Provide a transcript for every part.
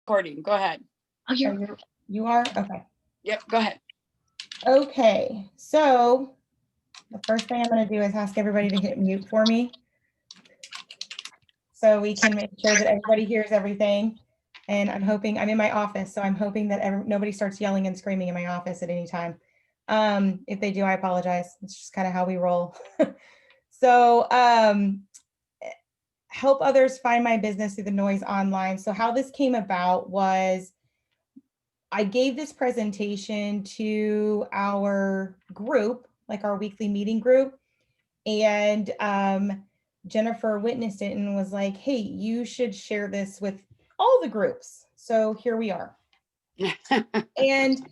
recording. Go ahead. Oh, you are? Okay. Yep, go ahead. Okay, so the first thing I'm going to do is ask everybody to hit mute for me, so we can make sure that everybody hears everything. And I'm hoping, I'm in my office, so I'm hoping that nobody starts yelling and screaming in my office at any time. If they do, I apologize. It's just kind of how we roll. So help others find my business through the noise online. So how this came about was I gave this presentation to our group, like our weekly meeting group, and Jennifer witnessed it and was like, hey, you should share this with all the groups. So here we are. And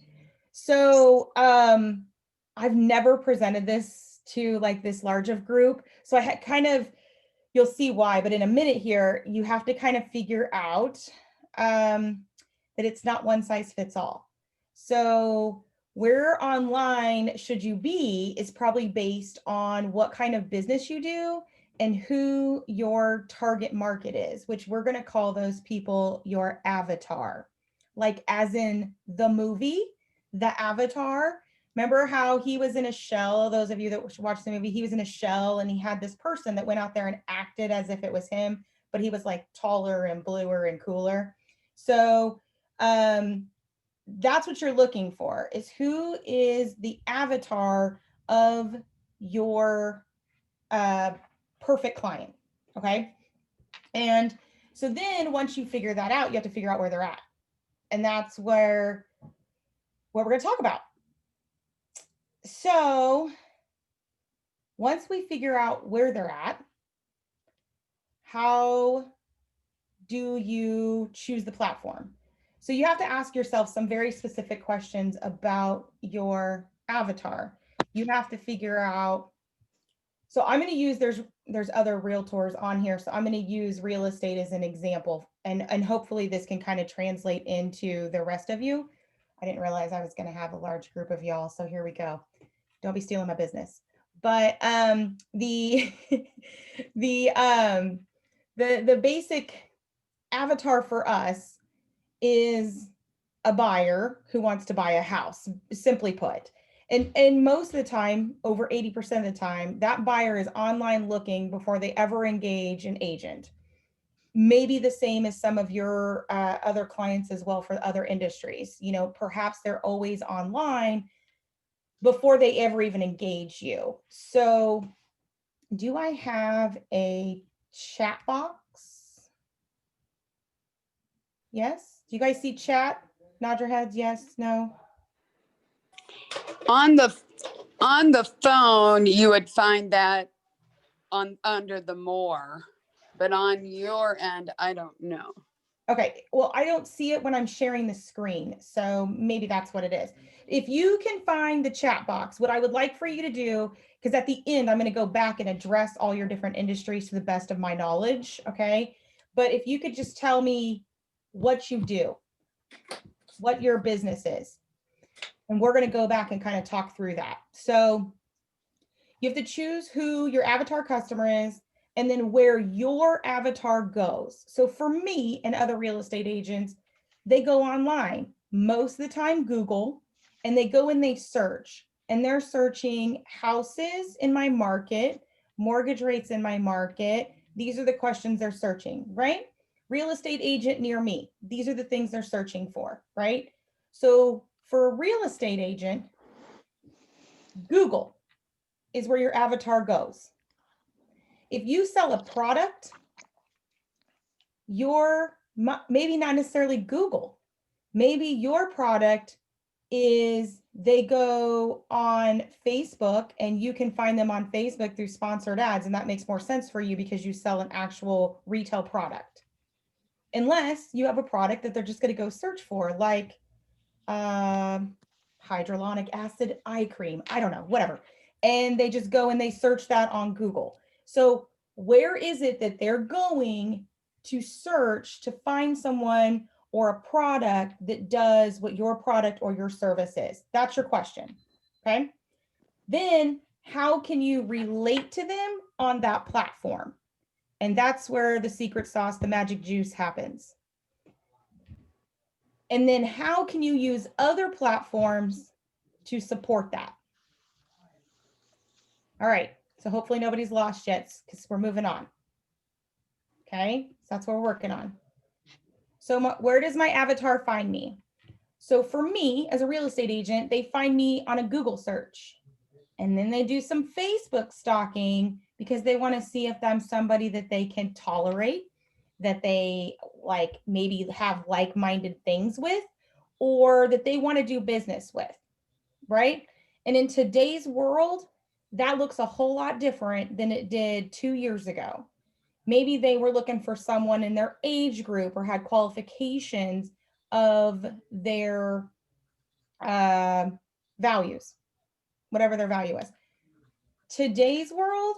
so I've never presented this to like this large of group. So I had kind of, you'll see why, but in a minute here, you have to kind of figure out that it's not one size fits all. So where online should you be is probably based on what kind of business you do and who your target market is, which we're going to call those people your avatar. Like as in the movie, the Avatar. Remember how he was in a shell? Those of you that watched the movie, he was in a shell and he had this person that went out there and acted as if it was him, but he was like taller and bluer and cooler. So that's what you're looking for, is who is the avatar of your perfect client. Okay. And so then once you figure that out, you have to figure out where they're at. And that's what we're going to talk about. So once we figure out where they're at, how do you choose the platform? So you have to ask yourself some very specific questions about your avatar. You have to figure out, so I'm going to use, there's other realtors on here, so I'm going to use real estate as an example, and hopefully this can kind of translate into the rest of you. I didn't realize I was going to have a large group of y'all, so here we go. Don't be stealing my business. But the basic avatar for us is a buyer who wants to buy a house, simply put. And most of the time, over 80% of the time, that buyer is online looking before they ever engage an agent. Maybe the same as some of your other clients as well for other industries. You know, perhaps they're always online before they ever even engage you. So do I have a chat box? Yes. Do you guys see chat? Nod your heads. Yes, no. On the phone, you would find that under the more, but on your end, I don't know. Okay, well, I don't see it when I'm sharing the screen, so maybe that's what it is. If you can find the chat box, what I would like for you to do, because at the end, I'm going to go back and address all your different industries to the best of my knowledge, okay? But if you could just tell me what you do, what your business is, and we're going to go back and kind of talk through that. So you have to choose who your avatar customer is, and then where your avatar goes. So for me and other real estate agents, they go online, most of the time Google, and they go and they search, and they're searching houses in my market, mortgage rates in my market. These are the questions they're searching, right? Real estate agent near me. These are the things they're searching for, right? So for a real estate agent, Google is where your avatar goes. If you sell a product, you're maybe not necessarily Google. Maybe your product is they go on Facebook and you can find them on Facebook through sponsored ads. And that makes more sense for you because you sell an actual retail product. Unless you have a product that they're just going to go search for, like hyaluronic acid eye cream. I don't know, whatever. And they just go and they search that on Google. So where is it that they're going to search to find someone or a product that does what your product or your service is? That's your question, okay? Then how can you relate to them on that platform? And that's where the secret sauce, the magic juice happens. And then how can you use other platforms to support that? All right, so hopefully nobody's lost yet because we're moving on. Okay, so that's what we're working on. So where does my avatar find me? So for me, as a real estate agent, they find me on a Google search. And then they do some Facebook stalking because they want to see if I'm somebody that they can tolerate, that they like maybe have like-minded things with, or that they want to do business with, right? And in today's world, that looks a whole lot different than it did 2 years ago. Maybe they were looking for someone in their age group or had qualifications of their values, whatever their value is. Today's world,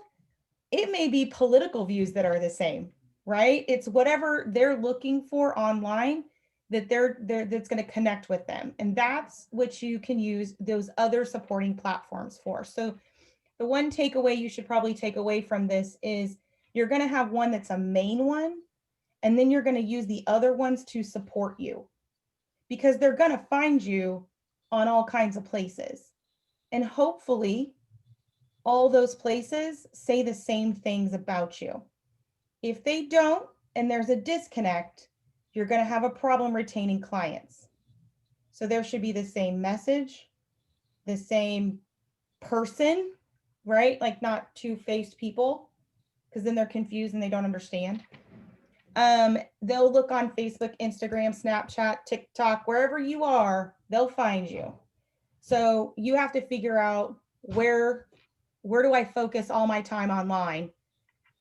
it may be political views that are the same, right? It's whatever they're looking for online that that's going to connect with them. And that's what you can use those other supporting platforms for. So the one takeaway you should probably take away from this is you're going to have one that's a main one, and then you're going to use the other ones to support you because they're going to find you on all kinds of places. And hopefully all those places say the same things about you. If they don't, and there's a disconnect, you're going to have a problem retaining clients. So there should be the same message, the same person, right? Like not two-faced people, because then they're confused and they don't understand. They'll look on Facebook, Instagram, Snapchat, TikTok, wherever you are, they'll find you. So you have to figure out where do I focus all my time online?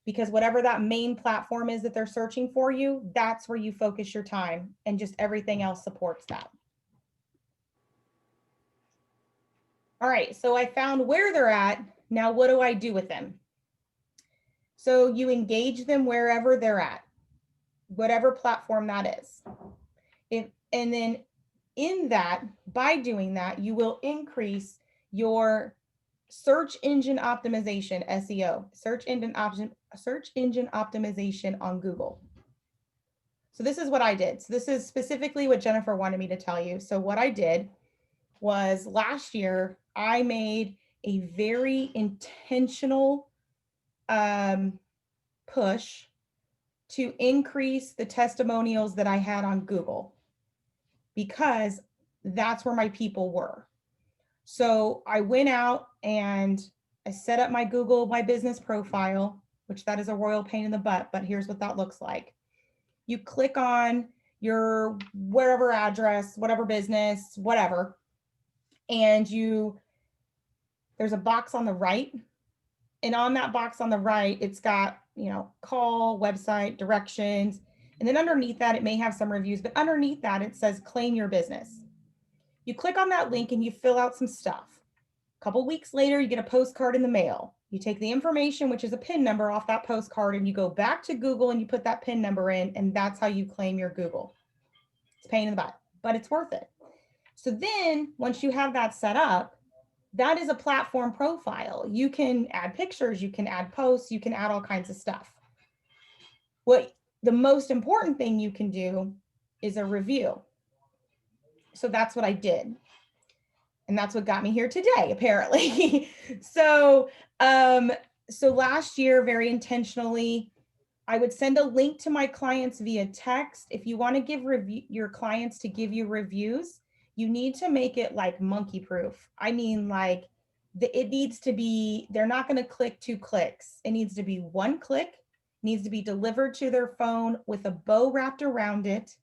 Because whatever that main platform is that they're searching for you, that's where you focus your time, and just everything else supports that. All right, so I found where they're at. Now, what do I do with them? So you engage them wherever they're at, whatever platform that is. And then in that, by doing that, you will increase your search engine optimization, SEO, search engine optimization on Google. So this is what I did. So this is specifically what Jennifer wanted me to tell you. So what I did was last year, I made a very intentional push to increase the testimonials that I had on Google because that's where my people were. So I went out and I set up my Google My Business profile, which that is a royal pain in the butt, but here's what that looks like. You click on your wherever address, whatever business, whatever, and there's a box on the right. And on that box on the right, it's got, call, website, directions. And then underneath that, it may have some reviews, but underneath that, it says claim your business. You click on that link and you fill out some stuff. A couple weeks later, you get a postcard in the mail. You take the information, which is a PIN number off that postcard, and you go back to Google and you put that PIN number in, and that's how you claim your Google. It's a pain in the butt, but it's worth it. So then once you have that set up, that is a platform profile. You can add pictures, you can add posts, you can add all kinds of stuff. What the most important thing you can do is a review. So that's what I did. And that's what got me here today, apparently. So last year, very intentionally, I would send a link to my clients via text. If you want to give your clients to give you reviews, you need to make it like monkey proof. I mean, like it needs to be, they're not going to click 2 clicks. It needs to be 1 click, needs to be delivered to their phone with a bow wrapped around it.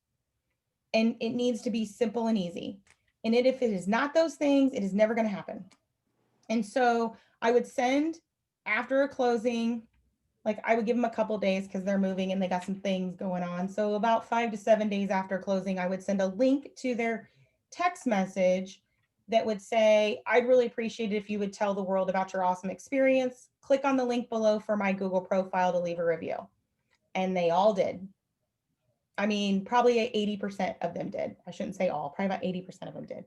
And it needs to be simple and easy. And if it is not those things, it is never going to happen. And so I would send after a closing, like I would give them a couple days because they're moving and they got some things going on. So about 5 to 7 days after closing, I would send a link to their text message that would say, I'd really appreciate it if you would tell the world about your awesome experience. Click on the link below for my Google profile to leave a review. And they all did. I mean, probably 80% of them did. I shouldn't say all, probably about 80% of them did.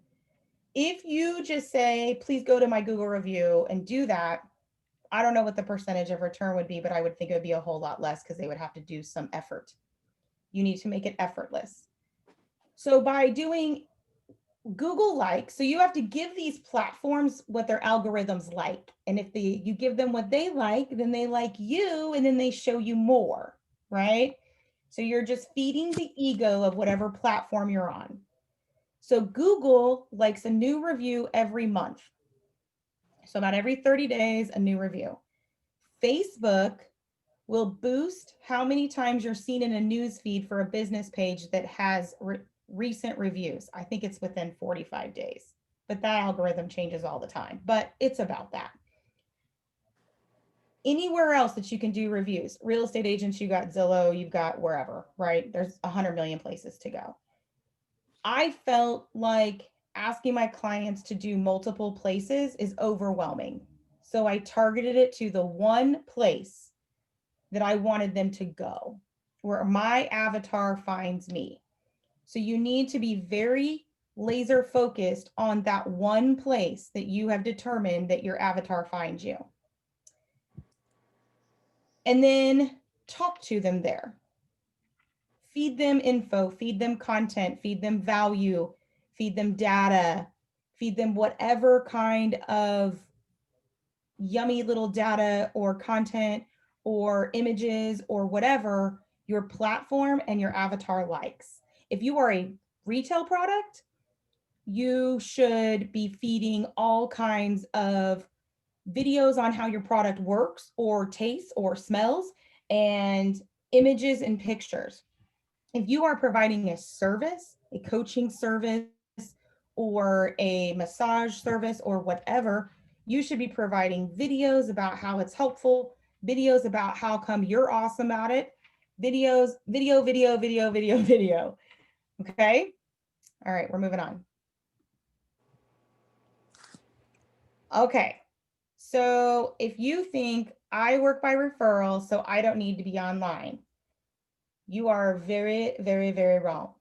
If you just say, please go to my Google review and do that, I don't know what the percentage of return would be, but I would think it would be a whole lot less because they would have to do some effort. You need to make it effortless. So by doing Google like, so you have to give these platforms what their algorithms like. And if you give them what they like, then they like you, and then they show you more, right? So you're just feeding the ego of whatever platform you're on. So Google likes a new review every month. So about every 30 days, a new review. Facebook will boost how many times you're seen in a news feed for a business page that has recent reviews. I think it's within 45 days, but that algorithm changes all the time, but it's about that. Anywhere else that you can do reviews, real estate agents, you got Zillow, you've got wherever, right? There's 100 million places to go. I felt like asking my clients to do multiple places is overwhelming. So I targeted it to the one place that I wanted them to go, where my avatar finds me. So you need to be very laser focused on that one place that you have determined that your avatar finds you. And then talk to them there. Feed them info, feed them content, feed them value, feed them data, feed them whatever kind of yummy little data or content or images or whatever your platform and your avatar likes. If you are a retail product, you should be feeding all kinds of videos on how your product works or tastes or smells, and images and pictures. If you are providing a service, a coaching service, or a massage service or whatever, you should be providing videos about how it's helpful, videos about how come you're awesome at it, videos, video. Okay. All right, we're moving on. Okay. So if you think I work by referral, so I don't need to be online, you are very, very, very wrong.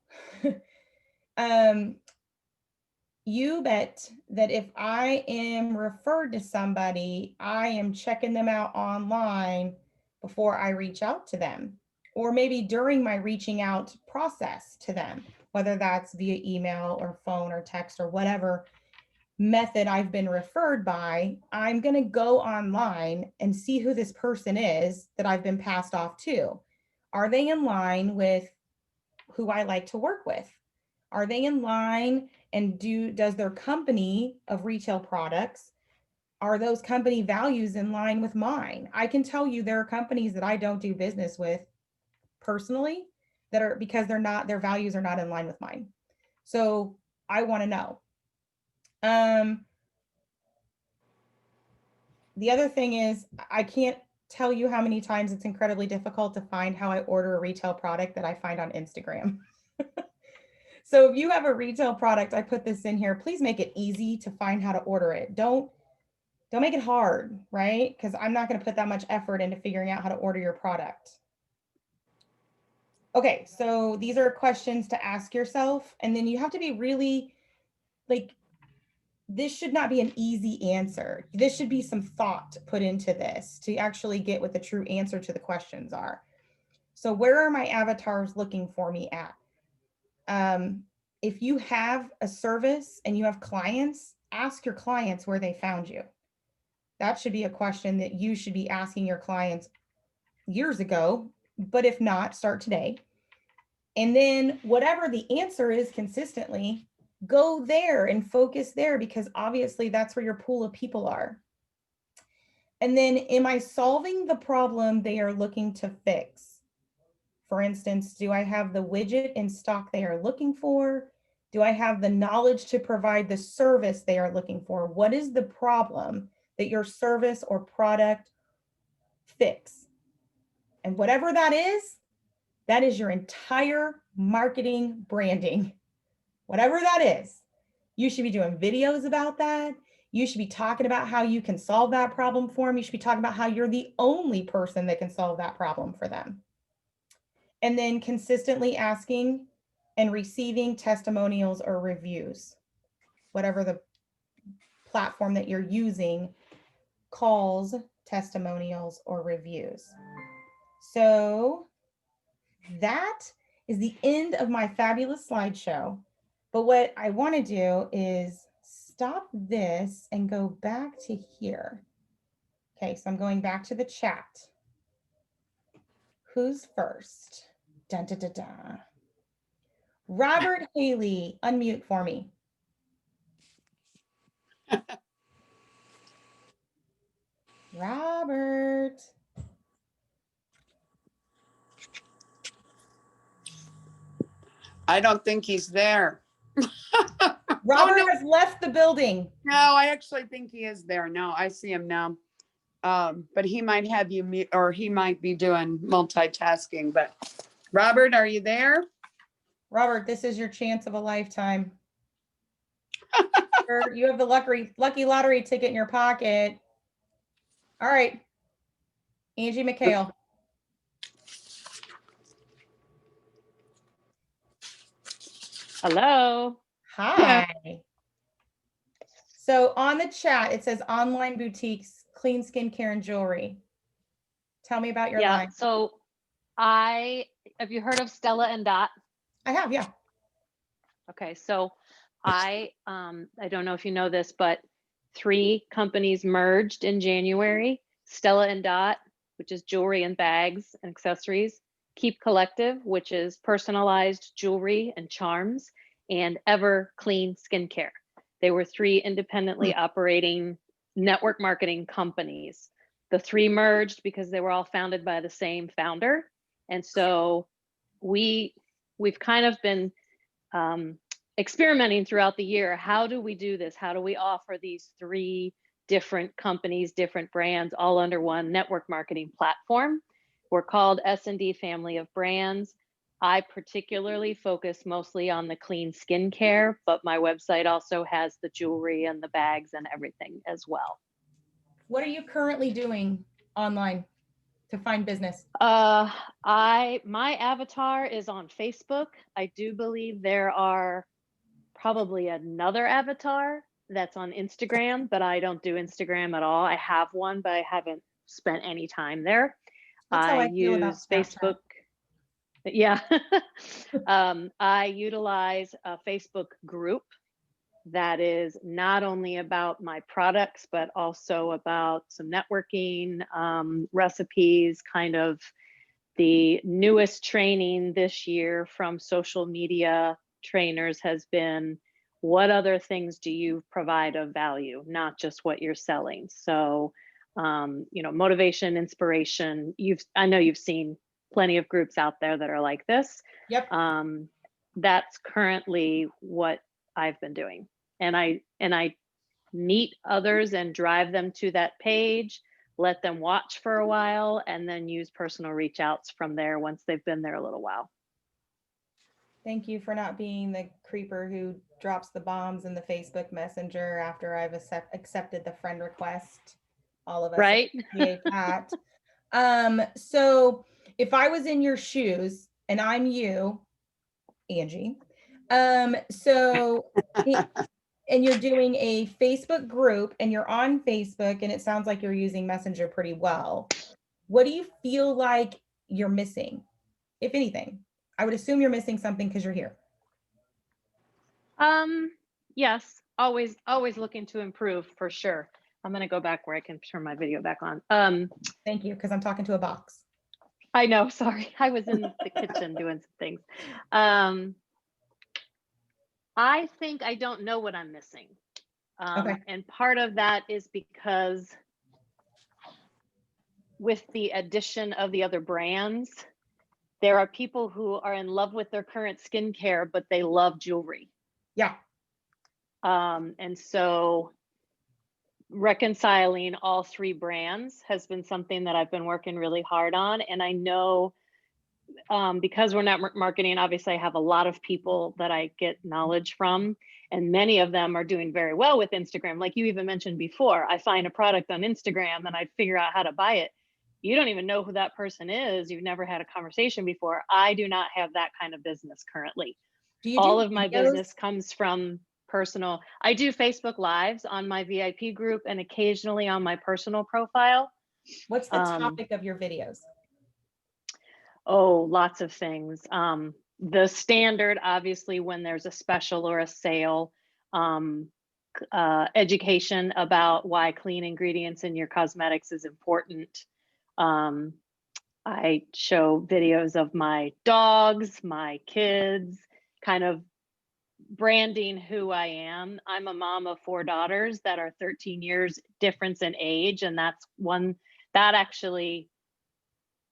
You bet that if I am referred to somebody, I am checking them out online before I reach out to them, or maybe during my reaching out process to them, whether that's via email or phone or text or whatever method I've been referred by. I'm going to go online and see who this person is that I've been passed off to. Are they in line with who I like to work with? Are they in line, and does their company of retail products, are those company values in line with mine? I can tell you there are companies that I don't do business with personally that are, because their values are not in line with mine. So I want to know. The other thing is, I can't tell you how many times it's incredibly difficult to find how I order a retail product that I find on Instagram. So if you have a retail product, I put this in here, please make it easy to find how to order it. Don't make it hard, right? Because I'm not going to put that much effort into figuring out how to order your product. Okay, so these are questions to ask yourself, and then you have to be really like, this should not be an easy answer. This should be some thought put into this to actually get what the true answer to the questions are. So where are my avatars looking for me at? If you have a service and you have clients, ask your clients where they found you. That should be a question that you should be asking your clients years ago, but if not, start today. And then whatever the answer is consistently, go there and focus there, because obviously that's where your pool of people are. And then, am I solving the problem they are looking to fix? For instance, do I have the widget in stock they are looking for? Do I have the knowledge to provide the service they are looking for? What is the problem that your service or product fix? And whatever that is your entire marketing branding. Whatever that is, you should be doing videos about that. You should be talking about how you can solve that problem for them. You should be talking about how you're the only person that can solve that problem for them. And then consistently asking and receiving testimonials or reviews, whatever the platform that you're using calls testimonials or reviews. So that is the end of my fabulous slideshow. But what I want to do is stop this and go back to here. Okay, so I'm going back to the chat. Who's first? Dun, dun, dun, dun. Robert Haley, unmute for me. Robert. I don't think he's there. Robert no. has left the building. No, I actually think he is there. No, I see him now. But he might have you mute, or he might be doing multitasking. But Robert, are you there? Robert, this is your chance of a lifetime. You have the lucky lottery ticket in your pocket. All right. Angie McHale. Hello. Hi. So on the chat, it says online boutiques, clean skincare and jewelry. Tell me about your line. So have you heard of Stella and Dot? I have, yeah. Okay, so I don't know if you know this, but 3 companies merged in January. Stella and Dot, which is jewelry and bags and accessories. Keep Collective, which is personalized jewelry and charms, and Ever Clean Skincare. They were 3 independently operating network marketing companies. The 3 merged because they were all founded by the same founder. And so we've kind of been experimenting throughout the year. How do we do this? How do we offer these 3 different companies, different brands, all under one network marketing platform? We're called S&D Family of Brands. I particularly focus mostly on the clean skincare, but my website also has the jewelry and the bags and everything as well. What are you currently doing online to find business? My avatar is on Facebook. I do believe there are probably another avatar that's on Instagram, but I don't do Instagram at all. I have one, but I haven't spent any time there. That's how I feel about use Facebook. Yeah. I utilize a Facebook group that is not only about my products, but also about some networking, recipes, kind of the newest training this year from social media trainers has been, what other things do you provide of value, not just what you're selling? So, motivation, inspiration. I know you've seen plenty of groups out there that are like this. Yep. That's currently what I've been doing. And I meet others and drive them to that page, let them watch for a while, and then use personal reach outs from there once they've been there a little while. Thank you for not being the creeper who drops the bombs in the Facebook Messenger after I've accepted the friend request. All of us right? appreciate that. So if I was in your shoes and I'm you, Angie, and you're doing a Facebook group and you're on Facebook and it sounds like you're using Messenger pretty well, what do you feel like you're missing, if anything? I would assume you're missing something because you're here. Yes, always looking to improve for sure. I'm going to go back where I can turn my video back on. Thank you, because I'm talking to a box. I know, sorry. I was in the kitchen doing some things. I think I don't know what I'm missing. Okay. And part of that is because with the addition of the other brands, there are people who are in love with their current skincare, but they love jewelry. Yeah. And so reconciling all 3 brands has been something that I've been working really hard on. And I know because we're network marketing, obviously I have a lot of people that I get knowledge from, and many of them are doing very well with Instagram. Like you even mentioned before, I find a product on Instagram and I figure out how to buy it. You don't even know who that person is. You've never had a conversation before. I do not have that kind of business currently. All of my business comes from personal. I do Facebook Lives on my VIP group and occasionally on my personal profile. What's the topic of your videos? Oh, lots of things. the standard, obviously, when there's a special or a sale, education about why clean ingredients in your cosmetics is important. I show videos of my dogs, my kids, kind of branding who I am. I'm a mom of 4 daughters that are 13 years difference in age, and that's one that actually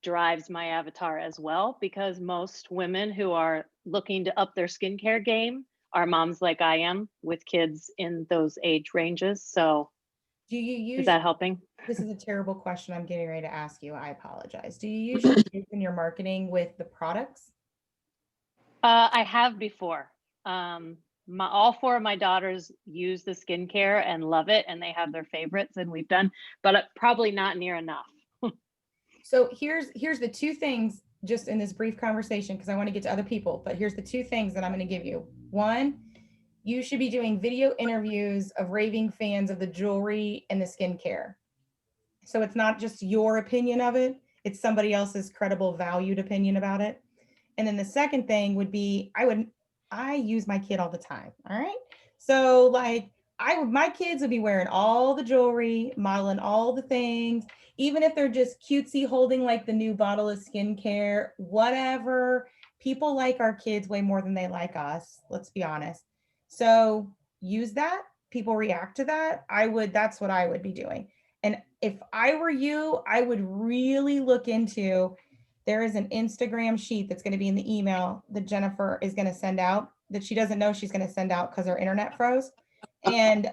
drives my avatar as well, because most women who are looking to up their skincare game are moms like I am with kids in those age ranges. So Do you is use, that helping? this is a terrible question I'm getting ready to ask you. I apologize. Do you use your kids in your marketing with the products? I have before. All 4 of my daughters use the skincare and love it, and they have their favorites, and we've done, but probably not near enough. So here's the 2 things just in this brief conversation, because I want to get to other people, but here's the 2 things that I'm going to give you. 1, you should be doing video interviews of raving fans of the jewelry and the skincare. So it's not just your opinion of it, it's somebody else's credible, valued opinion about it. And then the second thing would be, I use my kid all the time. All right. So like my kids would be wearing all the jewelry, modeling all the things, even if they're just cutesy holding like the new bottle of skincare, whatever. People like our kids way more than they like us. Let's be honest. So use that. People react to that. That's what I would be doing. And if I were you, I would really look into, there is an Instagram sheet that's going to be in the email that Jennifer is going to send out that she doesn't know she's going to send out because her internet froze. And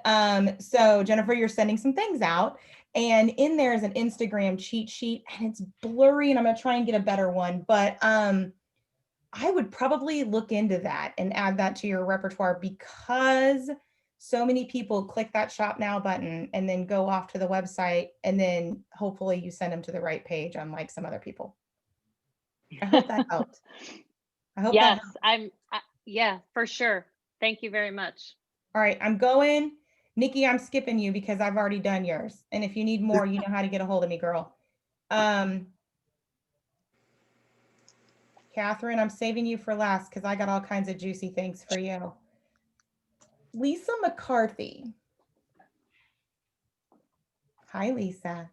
so Jennifer, you're sending some things out, and in there is an Instagram cheat sheet, and it's blurry, and I'm going to try and get a better one. But I would probably look into that and add that to your repertoire, because so many people click that shop now button and then go off to the website, and then hopefully you send them to the right page, unlike some other people. I hope that helped. I hope Yes, that helped. yeah, for sure. Thank you very much. All right, I'm going. Nikki, I'm skipping you because I've already done yours. And if you need more, you know how to get a hold of me, girl. Catherine, I'm saving you for last because I got all kinds of juicy things for you. Lisa McCarthy. Hi, Lisa.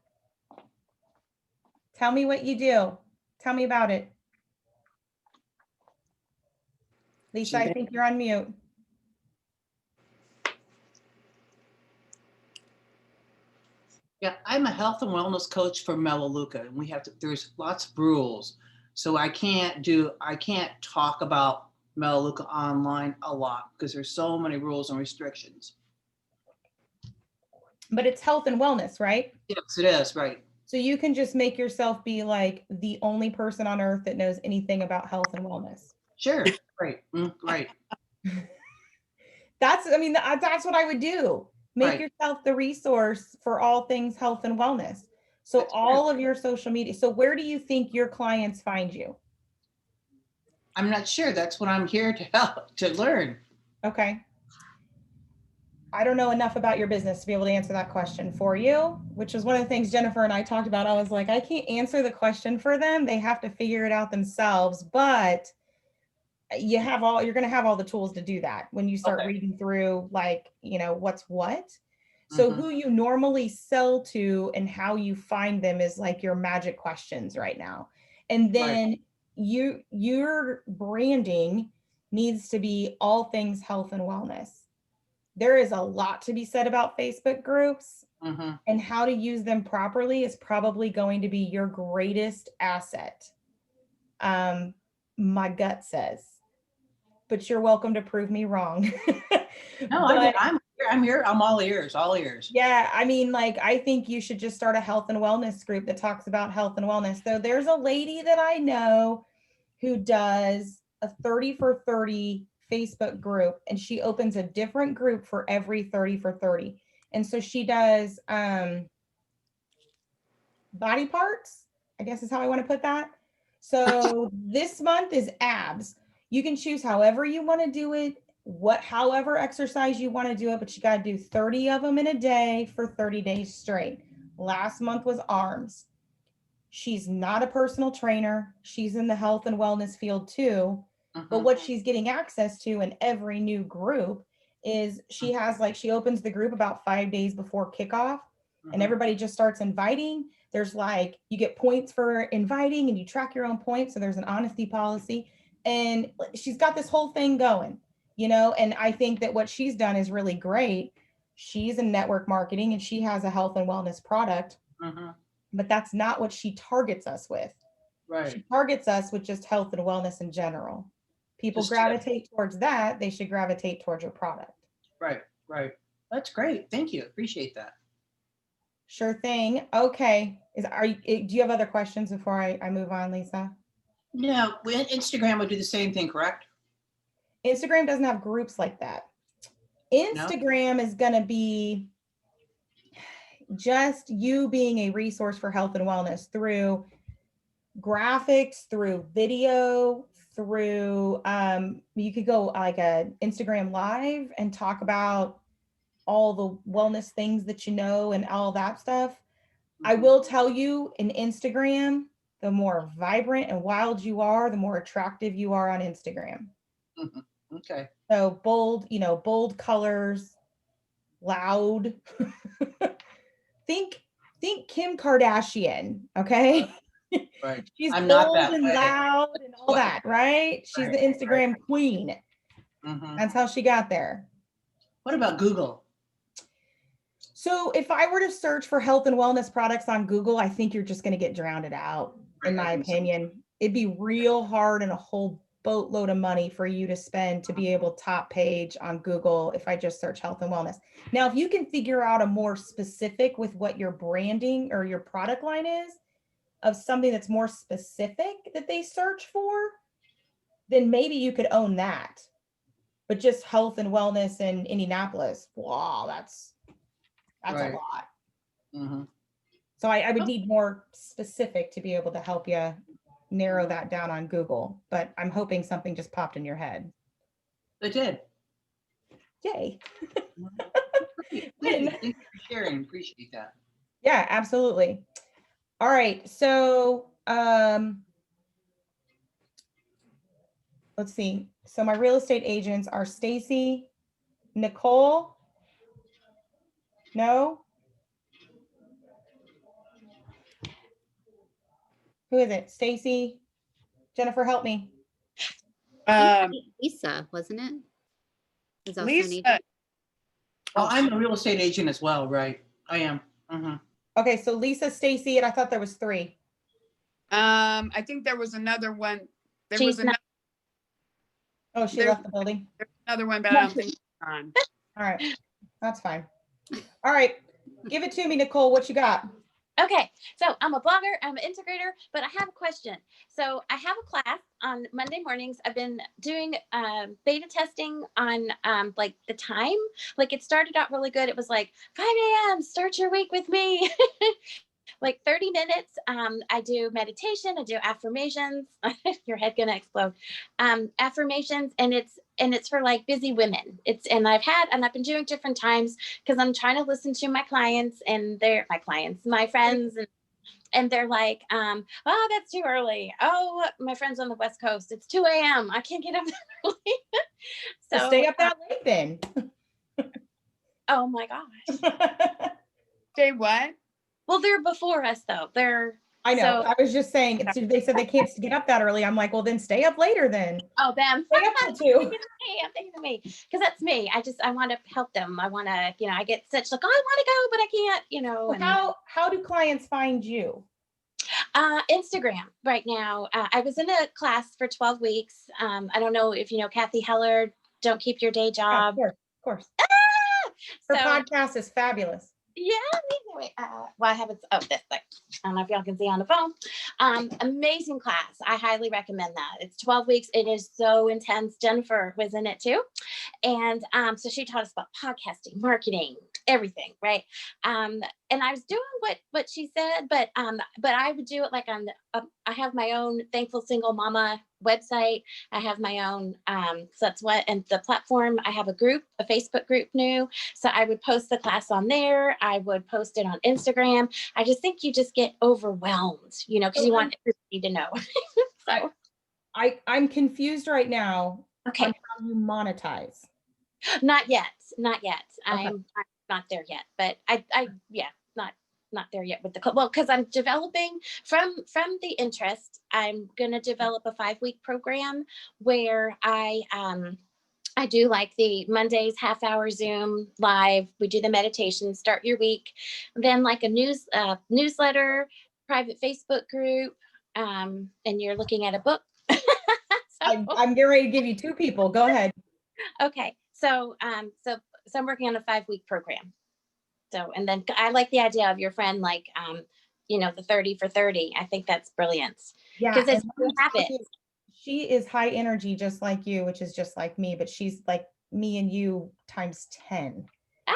Tell me what you do. Tell me about it. Lisa, I think you're on mute. Yeah, I'm a health and wellness coach for Melaleuca, and there's lots of rules. So I can't talk about Melaleuca online a lot because there's so many rules and restrictions. But it's health and wellness, right? Yes, it is, right. So you can just make yourself be like the only person on earth that knows anything about health and wellness. Sure, right, right. That's what I would do. Make Right. yourself the resource for all things health and wellness. So That's all true. of your social media. So where do you think your clients find you? I'm not sure. That's what I'm here to help, to learn. Okay. I don't know enough about your business to be able to answer that question for you, which is one of the things Jennifer and I talked about. I was like, I can't answer the question for them. They have to figure it out themselves, but you're going to have all the tools to do that when you start reading through, like, what's what. So who you normally sell to and how you find them is like your magic questions right now. And then your branding needs to be all things health and wellness. There is a lot to be said about Facebook groups, and how to use them properly is probably going to be your greatest asset. My gut says, but you're welcome to prove me wrong. No, I'm here. I'm all ears, all ears. Yeah, I think you should just start a health and wellness group that talks about health and wellness. So there's a lady that I know who does a 30 for 30 Facebook group, and she opens a different group for every 30 for 30. And so she does body parts, I guess is how I want to put that. So this month is abs. You can choose however you want to do it, however exercise you want to do it, but you got to do 30 of them in a day for 30 days straight. Last month was arms. She's not a personal trainer. She's in the health and wellness field too. But what she's getting access to in every new group is she has like, she opens the group about 5 days before kickoff and everybody just starts inviting. There's like, you get points for inviting and you track your own points. So there's an honesty policy and she's got this whole thing going, you know, and I think that what she's done is really great. She's in network marketing and she has a health and wellness product, but that's not what she targets us with. Right. She targets us with just health and wellness in general. People Just gravitate towards that. They should gravitate towards your product. Right. Right. That's great. Thank you. Appreciate that. Sure thing. Okay. Do you have other questions before I move on, Lisa? No, Instagram would do the same thing, correct? Instagram doesn't have groups like that. Instagram is going to be just you being a resource for health and wellness through graphics, through video, through you could go like a Instagram live and talk about all the wellness things that you know and all that stuff. I will tell you, in Instagram, the more vibrant and wild you are, the more attractive you are on Instagram. Okay. So bold, you know, bold colors, loud. think Kim Kardashian, okay? Right. She's I'm not bold that and way. loud and all that, right? She's the Instagram queen. That's how she got there. What about Google? So if I were to search for health and wellness products on Google, I think you're just going to get drowned out, in my opinion. It'd be real hard and a whole boatload of money for you to spend to be able top page on Google if I just search health and wellness. Now, if you can figure out a more specific with what your branding or your product line is, of something that's more specific that they search for, then maybe you could own that. But just health and wellness in Indianapolis, wow, that's Right. a lot. Mm-hmm. So I would need more specific to be able to help you narrow that down on Google. But I'm hoping something just popped in your head. It did. Yay. Thank you for sharing. Appreciate that. Yeah, absolutely. All right. So let's see. So my real estate agents are Stacy, Nicole. No. Who is it? Stacy, Jennifer, help me. Lisa, wasn't it? Is also an Lisa, agent. Oh, I'm a real estate agent as well, right? I am. Okay, so Lisa, Stacy, and I thought there was 3. I think there was another one. There She's was another, Oh, she There- left the building. another one, but I don't think it's on. All right, that's fine. All right, give it to me, Nicole. What you got? Okay, so I'm a blogger, I'm an integrator, but I have a question. So I have a class on Monday mornings. I've been doing beta testing on like the time. Like it started out really good. It was like 5 a.m. Start your week with me. Like 30 minutes. I do meditation. I do affirmations. Your head gonna explode. Affirmations, and it's for like busy women. I've been doing different times because I'm trying to listen to my clients and my friends, and they're like, oh, that's too early. Oh, my friends on the West Coast, it's 2 a.m. I can't get up that early. So stay up that late then. Oh my gosh. Say what? Well, they're before us though. I know. So- I was just saying, they said they can't get up that early. I'm like, well, then stay up later then. Oh, them. Stay up till 2. I'm thinking of me because that's me. I want to help them. I want to, I get such like, oh, I want to go, but I can't, and How do clients find you? Instagram right now. I was in a class for 12 weeks. I don't know if you know Kathy Heller, Don't Keep Your Day Yeah, Job. of course. Her So, podcast is fabulous. yeah, anyway, well, I have it. Oh, this thing. I don't know if y'all can see on the phone. Amazing class. I highly recommend that. It's 12 weeks. It is so intense. Jennifer was in it too. And so she taught us about podcasting, marketing, everything, right? And I was doing what she said, but I would do it like I have my own Thankful Single Mama website. I have my own, so that's what, and the platform, I have a Facebook group new. So I would post the class on there. I would post it on Instagram. I just think you just get overwhelmed, because you want everybody to know. So I'm confused right now Okay. on how you monetize. Not yet. Not yet. Okay. I'm not there yet, but yeah, not there yet with the, well, because I'm developing from the interest, I'm going to develop a 5-week program where I do like the Mondays, half hour Zoom live. We do the meditation, start your week, then like a newsletter, private Facebook group, and you're looking at a book. I'm getting ready to give you 2 people. Go ahead. Okay, so I'm working on a 5-week program. So, and then I like the idea of your friend, like, the 30 for 30. I think that's brilliant. Yeah. Because it's and new habits. She is high energy, just like you, which is just like me, but she's like me and you times 10. Ah,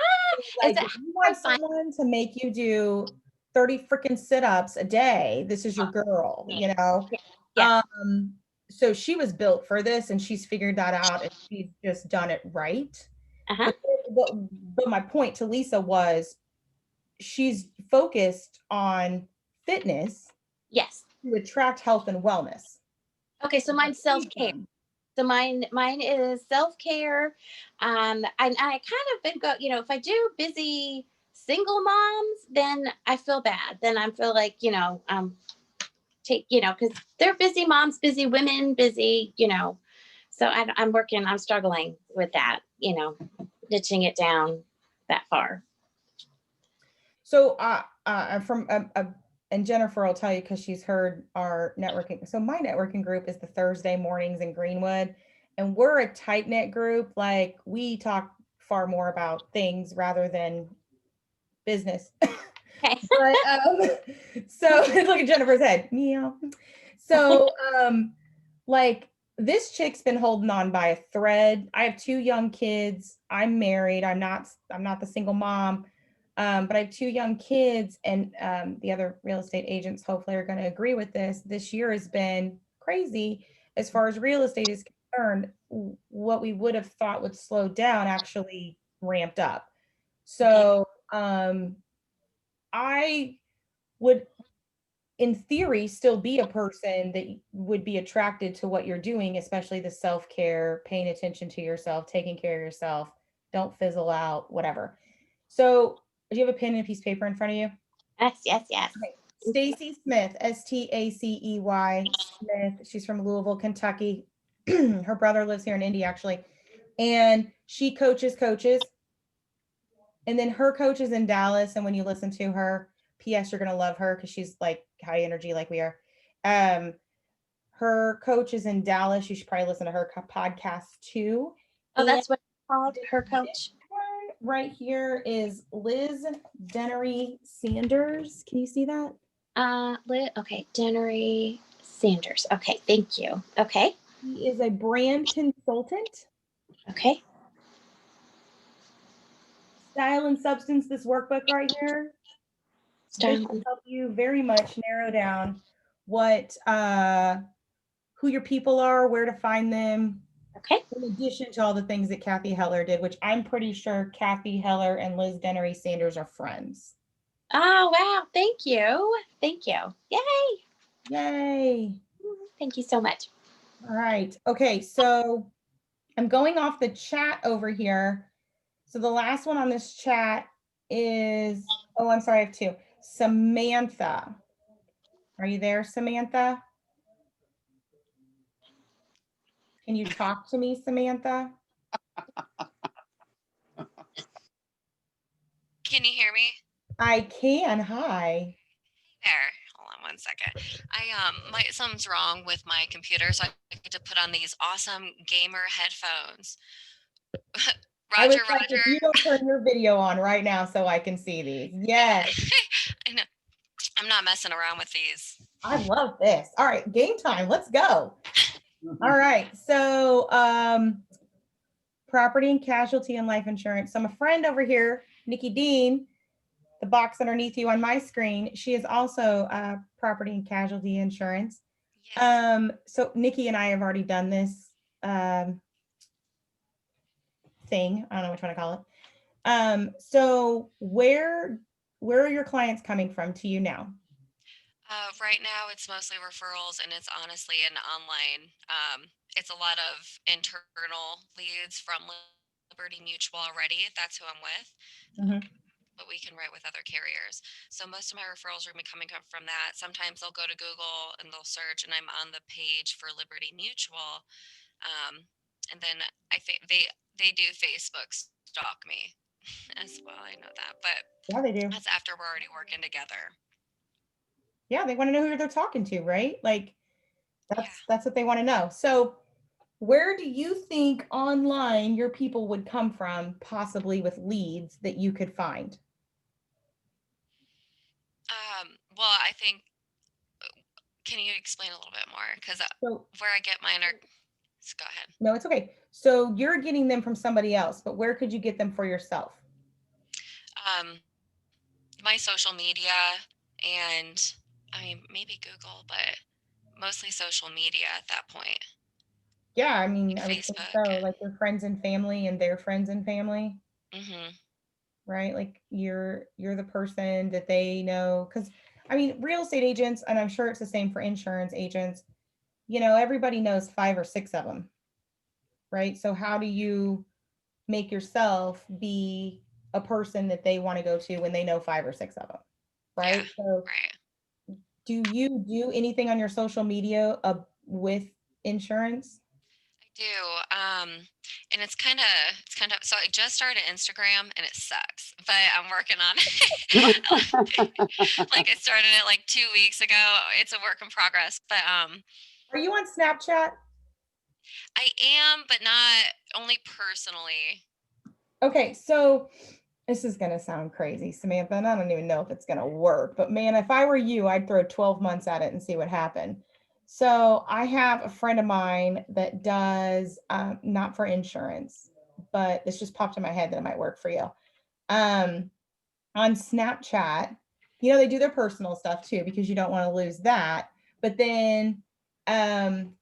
Like, is it if you want fun? someone to make you do 30 freaking sit-ups a day, this is your girl, you know? Yeah. So she was built for this and she's figured that out and she's just done it right. Uh-huh. But my point to Lisa was she's focused on fitness Yes. to attract health and wellness. Okay, so mine's self-care. So mine is self-care. I kind of been if I do busy single moms, then I feel bad. Then I feel like, because they're busy moms, busy women, busy, so I'm struggling with that, ditching it down that far. So and Jennifer will tell you because she's heard our networking. So my networking group is the Thursday mornings in Greenwood, and we're a tight knit group. Like we talk far more about things rather than business. Okay. But so look at Jennifer's head. Meow. So like this chick's been holding on by a thread. I have 2 young kids. I'm married. I'm not the single mom. But I have 2 young kids, and the other real estate agents hopefully are going to agree with this. This year has been crazy as far as real estate is concerned. What we would have thought would slow down actually ramped up. So I would, in theory, still be a person that would be attracted to what you're doing, especially the self-care, paying attention to yourself, taking care of yourself, don't fizzle out, whatever. So do you have a pen and a piece of paper in front of you? Yes. Okay. Stacy Smith, Stacey Smith. She's from Louisville, Kentucky. Her brother lives here in Indy, actually. And she coaches. And then her coach is in Dallas. And when you listen to her, P.S., you're going to love her because she's like high energy like we are. Her coach is in Dallas. You should probably listen to her podcast too. Oh, that's what it's called, her coach. Right here is Liz Dennery Sanders. Can you see that? Okay, Dennery Sanders. Okay, thank you. Okay. He is a brand consultant. Okay. Style and Substance, this workbook right here. This will help you very much narrow down what who your people are, where to find them. Okay. In addition to all the things that Kathy Heller did, which I'm pretty sure Kathy Heller and Liz Dennery Sanders are friends. Oh, wow. Thank you. Thank you. Yay. Yay. Thank you so much. All right. Okay. So I'm going off the chat over here. So the last one on this chat is, oh, I'm sorry, I have 2. Samantha. Are you there, Samantha? Can you talk to me, Samantha? Can you hear me? I can. Hi. There. Hold on one second. Something's wrong with my computer, so I get to put on these awesome gamer headphones. I was Roger. like, if you don't turn your video on right now so I can see these. Yes. I know. I'm not messing around with these. I love this. All right, game time. Let's go. All right. So property and casualty and life insurance. So my friend over here, Nikki Dean, the box underneath you on my screen, she is also property and casualty insurance. Yes. So Nikki and I have already done this thing. I don't know which one to call it. So where are your clients coming from to you now? Right now, it's mostly referrals, and it's honestly an online. It's a lot of internal leads from Liberty Mutual already. That's who I'm with. Mhm. But we can write with other carriers. So most of my referrals are going to be coming up from that. Sometimes they'll go to Google and they'll search, and I'm on the page for Liberty Mutual. And then I think they do Facebook stalk me as well. I know that, but Yeah, they do. that's after we're already working together. Yeah, they want to know who they're talking to, right? Like Yeah. that's what they want to know. So where do you think online your people would come from, possibly with leads that you could find? Well, I think, can you explain a little bit more? Because So where I get mine are, go ahead. no, it's okay. So you're getting them from somebody else, but where could you get them for yourself? Um, my social media and I mean, maybe Google, but mostly social media at that point, Yeah, I mean, like I would think Facebook so. and, Like your friends and family and their friends and family, hmm right? Like you're the person that they know. Because I mean, real estate agents, and I'm sure it's the same for insurance agents. Everybody knows five or six of them, right? So how do you make yourself be a person that they want to go to when they know five or six of them, yeah, right? So right. do you do anything on your social media with insurance? I do. And it's kind of, so I just started Instagram and it sucks, but I'm working on it. Like I started it like 2 weeks ago. It's a work in progress, but Are you on Snapchat? I am, but not only personally. Okay, so this is going to sound crazy, Samantha, and I don't even know if it's going to work, but man, if I were you, I'd throw 12 months at it and see what happened. So I have a friend of mine that does, not for insurance, but this just popped in my head that it might work for you. Um, on Snapchat, they do their personal stuff too, because you don't want to lose that. But then, um,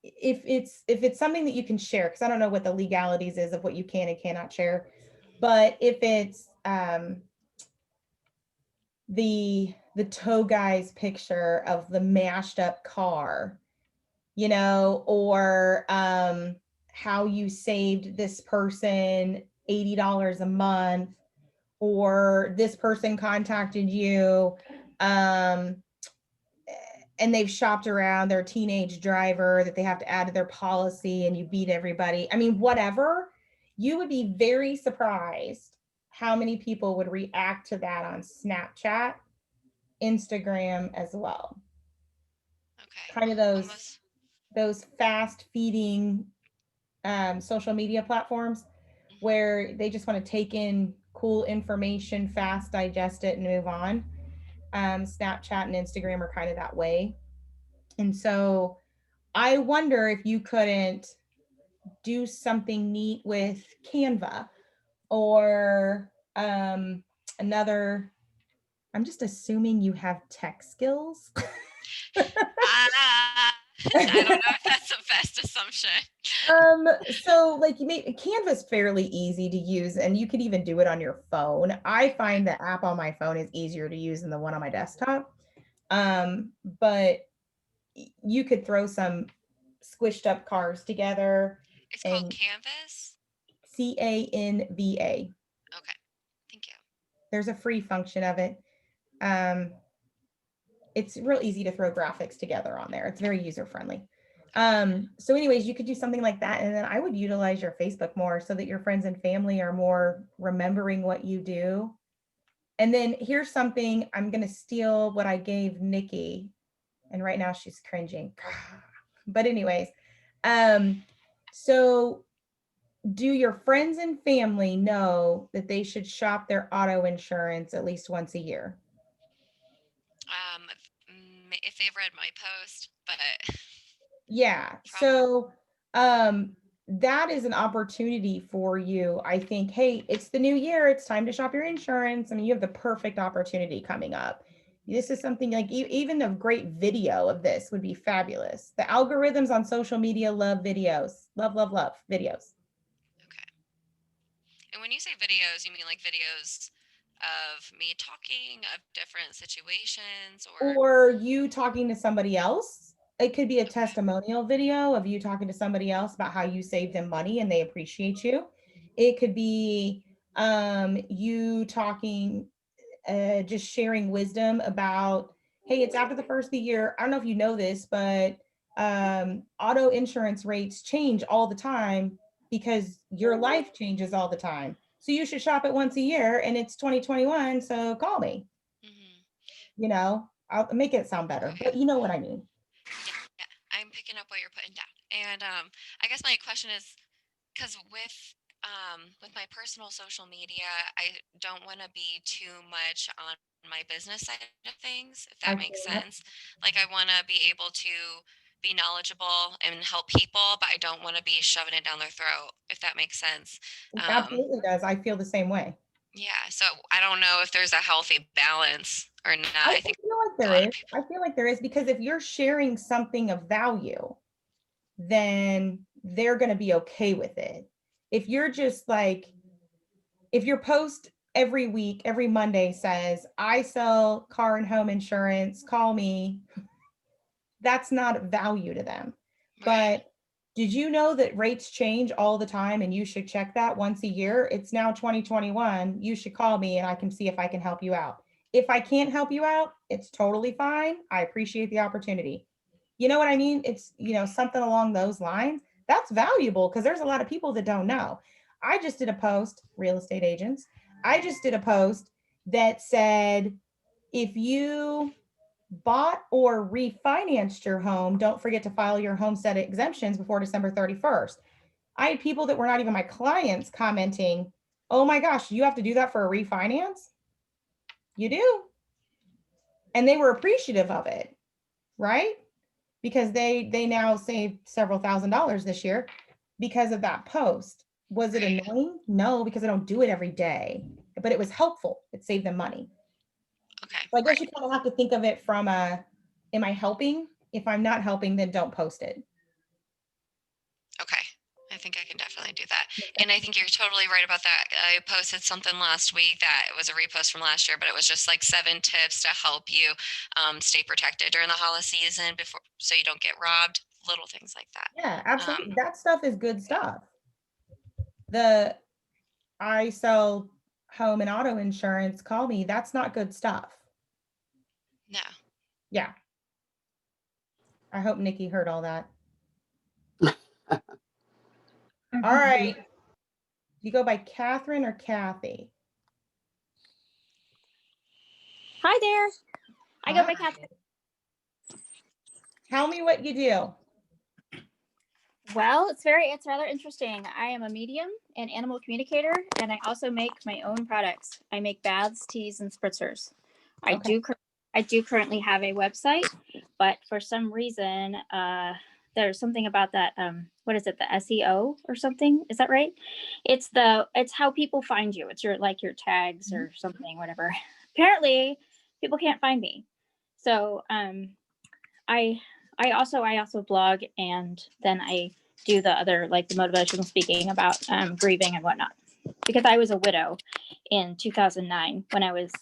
if it's something that you can share, because I don't know what the legalities is of what you can and cannot share, but if it's the tow guy's picture of the mashed up car, or how you saved this person $80 a month, or this person contacted you, um, and they've shopped around their teenage driver that they have to add to their policy, and you beat everybody. I mean, whatever, you would be very surprised how many people would react to that on Snapchat, Instagram as well. Okay. Kind of those Almost. those fast feeding social media platforms Mhm. where they just want to take in cool information, fast digest it, and move on. Snapchat and Instagram are kind of that way. And so I wonder if you couldn't do something neat with Canva or another. I'm just assuming you have tech skills. Ah, I don't know if that's the best assumption. So like Canva's fairly easy to use, and you could even do it on your phone. I find the app on my phone is easier to use than the one on my desktop. But you could throw some squished up cars together It's called and Canvas. Canva. Okay. Thank you. There's a free function of it. Um, it's real easy to throw graphics together on there. It's very user friendly. So anyways, you could do something like that. And then I would utilize your Facebook more so that your friends and family are more remembering what you do. And then here's something, I'm going to steal what I gave Nikki. And right now she's cringing. But anyways, so do your friends and family know that they should shop their auto insurance at least once a year? If they've read my post, but Yeah. probably. So that is an opportunity for you. I think, hey, it's the new year. It's time to shop your insurance. I mean, you have the perfect opportunity coming up. This is something like even a great video of this would be fabulous. The algorithms on social media love videos. Love videos. Okay. And when you say videos, you mean like videos of me talking of different situations or Or you talking to somebody else. It could be a testimonial video of you talking to somebody else about how you saved them money and they appreciate you. It could be you talking, just sharing wisdom about, hey, it's after the first of the year. I don't know if you know this, but auto insurance rates change all the time because your life changes all the time. So you should shop it once a year and it's 2021. So call me. Mhm. You know, I'll make it sound better, Okay. but you know what I mean. Yeah, I'm picking up what you're putting down. And I guess my question is, because with my personal social media, I don't want to be too much on my business side of things, if I that makes feel that. sense. Like I want to be able to be knowledgeable and help people, but I don't want to be shoving it down their throat, if that makes sense. It Um, absolutely does. I feel the same way. yeah, so I don't know if there's a healthy balance or not. I I think feel like a there lot of is. people. I feel like there is because if you're sharing something of value, then they're going to be okay with it. If you're just like, if your post every week, every Monday says, I sell car and home insurance, call me, that's not value to them. Right. But did you know that rates change all the time and you should check that once a year? It's now 2021. You should call me and I can see if I can help you out. If I can't help you out, it's totally fine. I appreciate the opportunity. You know what I mean? It's, something along those lines. That's valuable because there's a lot of people that don't know. I just did a post, real estate agents. I just did a post that said, if you bought or refinanced your home, don't forget to file your homestead exemptions before December 31st. I had people that were not even my clients commenting, oh my gosh, you have to do that for a refinance? You do. And they were appreciative of it, right? Because they now saved several $1,000s this year because of that post. Was it Right. annoying? No, because I don't do it every day, but it was helpful. It saved them money. Okay. So I guess Right. you kind of have to think of it from am I helping? If I'm not helping, then don't post it. Okay. I think I can definitely do that. And I think you're totally right about that. I posted something last week that it was a repost from last year, but it was just like 7 tips to help you stay protected during the holiday season before, so you don't get robbed, little things like that. Yeah, absolutely. That stuff is good stuff. The I sell home and auto insurance, call me. That's not good stuff. No. Yeah. I hope Nikki heard all that. All right. Do you go by Catherine or Kathy? Hi there. I go by Hi. Catherine. Tell me what you do. Well, it's rather interesting. I am a medium and animal communicator, and I also make my own products. I make baths, teas, and spritzers. Okay. I do currently have a website, but for some reason, there's something about that. What is it? The SEO or something? Is that right? It's how people find you. It's your tags or something, whatever. Apparently, people can't find me. So I I also blog, and then I do the other, like the motivational speaking about grieving and whatnot, because I was a widow in 2009 when I was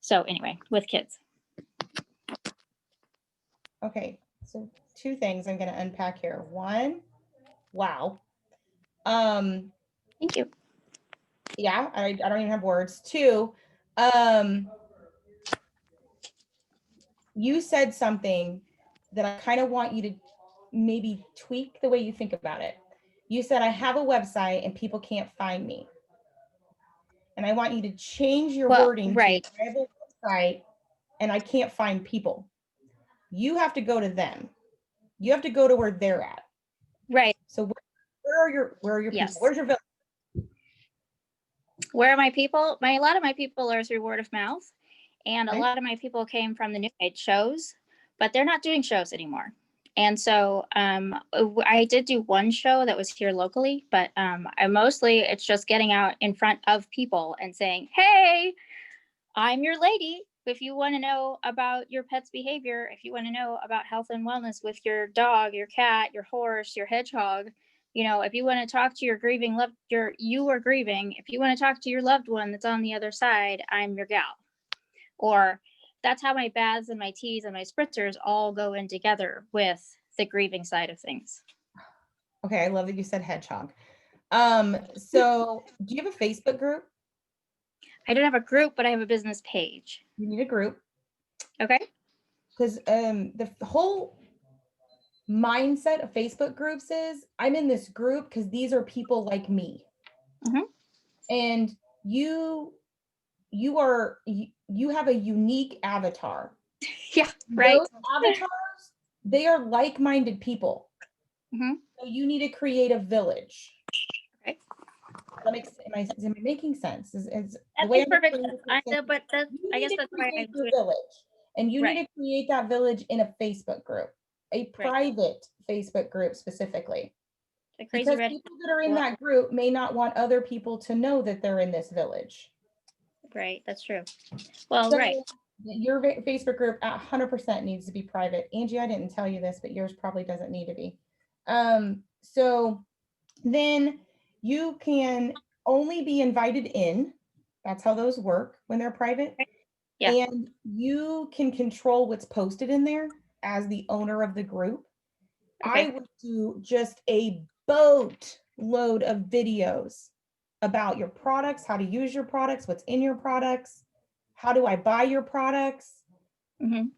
so anyway, with kids. Okay. So 2 things I'm going to unpack here. 1, wow. Thank you. Yeah, I don't even have words. 2, you said something that I kind of want you to maybe tweak the way you think about it. You said, I have a website and people can't find me. And I want you to change your Well, wording right. to, I have a website and I can't find people. You have to go to them. You have to go to where they're at. Right. So where are your Yes. people? Where's your village? Where are my people? A lot of my people are through word of mouth, and a Okay. lot of my people came from the New Age shows, but they're not doing shows anymore. And so I did do one show that was here locally, but it's just getting out in front of people and saying, hey, I'm your lady. If you want to know about your pet's behavior, if you want to know about health and wellness with your dog, your cat, your horse, your hedgehog, You know, if you want to talk to your grieving you are grieving. If you want to talk to your loved one that's on the other side, I'm your gal. Or that's how my baths and my teas and my spritzers all go in together with the grieving side of things. Okay, I love that you said hedgehog. So do you have a Facebook group? I don't have a group, but I have a business page. You need a group, Okay. because the whole mindset of Facebook groups is I'm in this group because these are people like me. Mhm. And you have a unique avatar. Yeah. Right. Those avatars, they are like-minded people. Mhm. So you need to create a village. Okay. Is it making sense? Is the That way makes I'm perfect explaining sense. this I makes know, but that's, You I need guess to that's why I create your was village, and you need right. to create that village in a Facebook group, a private Facebook group specifically, The crazy because red. people that are in that group may not want other people to know that they're in this village. Right. That's true. Well, So right. your Facebook group 100% needs to be private. Angie, I didn't tell you this, but yours probably doesn't need to be. So then you can only be invited in. That's how those work when they're private. Yeah. And you can control what's posted in there as the owner of the group. Okay. I would do just a boatload of videos about your products, how to use your products, what's in your products, how do I buy your products, Mm-hmm.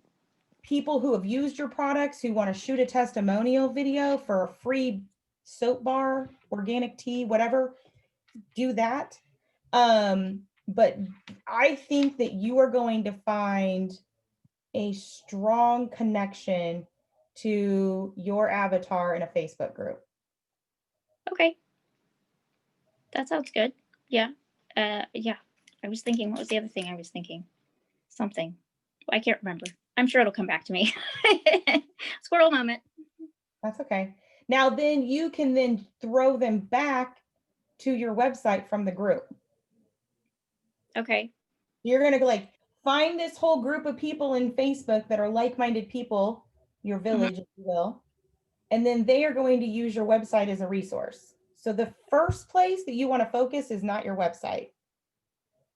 people who have used your products who want to shoot a testimonial video for a free soap bar, organic tea, whatever, do that. But I think that you are going to find a strong connection to your avatar in a Facebook group. Okay. That sounds good. Yeah. Yeah. I was thinking, what was the other thing I was thinking? Something. I can't remember. I'm sure it'll come back to me. Squirrel moment. That's okay. Now then you can then throw them back to your website from the group. Okay. You're going to like find this whole group of people in Facebook that are like-minded people, your village, if you will, and then they are going to use your website as a resource. So the first place that you want to focus is not your website.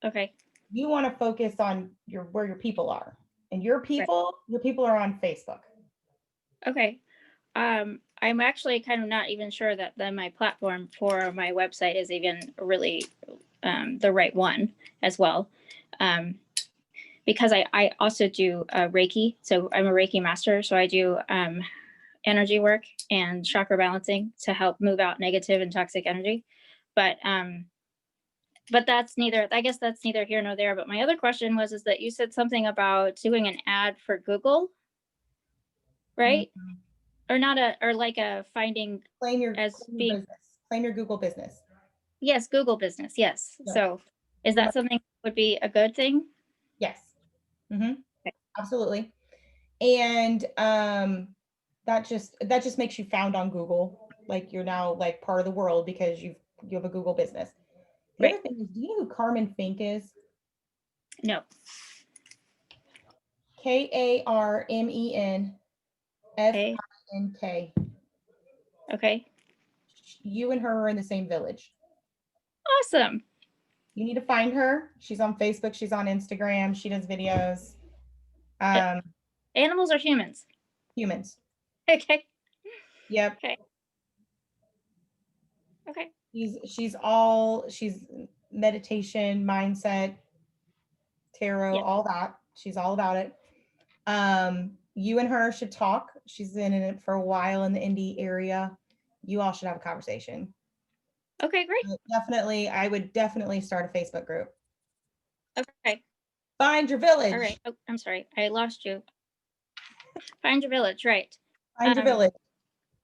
Okay. You want to focus on where your people are, and your people are on Facebook. Okay. I'm actually kind of not even sure that my platform for my website is even really the right one as well. Because I also do Reiki. So I'm a Reiki master. So I do energy work and chakra balancing to help move out negative and toxic energy. But that's neither, I guess that's neither here nor there. But my other question is that you said something about doing an ad for Google, right? Mm-hmm. Or not or like a finding Claim your being business. Claim your Google business. Yes, Google business. Yes. Yeah. So is that something that would be a good thing? Yes. Mm-hmm. Okay. Absolutely. And that just makes you found on Google. Like you're now like part of the world because you have a Google business. The other thing is, do you know who Carmen Fink is? No. KarmenFink. Okay. You and her are in the same village. Awesome. You need to find her. She's on Facebook. She's on Instagram. She does videos. Animals or humans? Humans. Okay. Yep. Okay. Okay. She's meditation, mindset, tarot, all that. She's all about it. You and her should talk. She's been in it for a while in the Indy area. You all should have a conversation. Okay, great. I would definitely start a Facebook group. Okay. Find your village. All right. Oh, I'm sorry. I lost you. Find your village. Right. Find your village.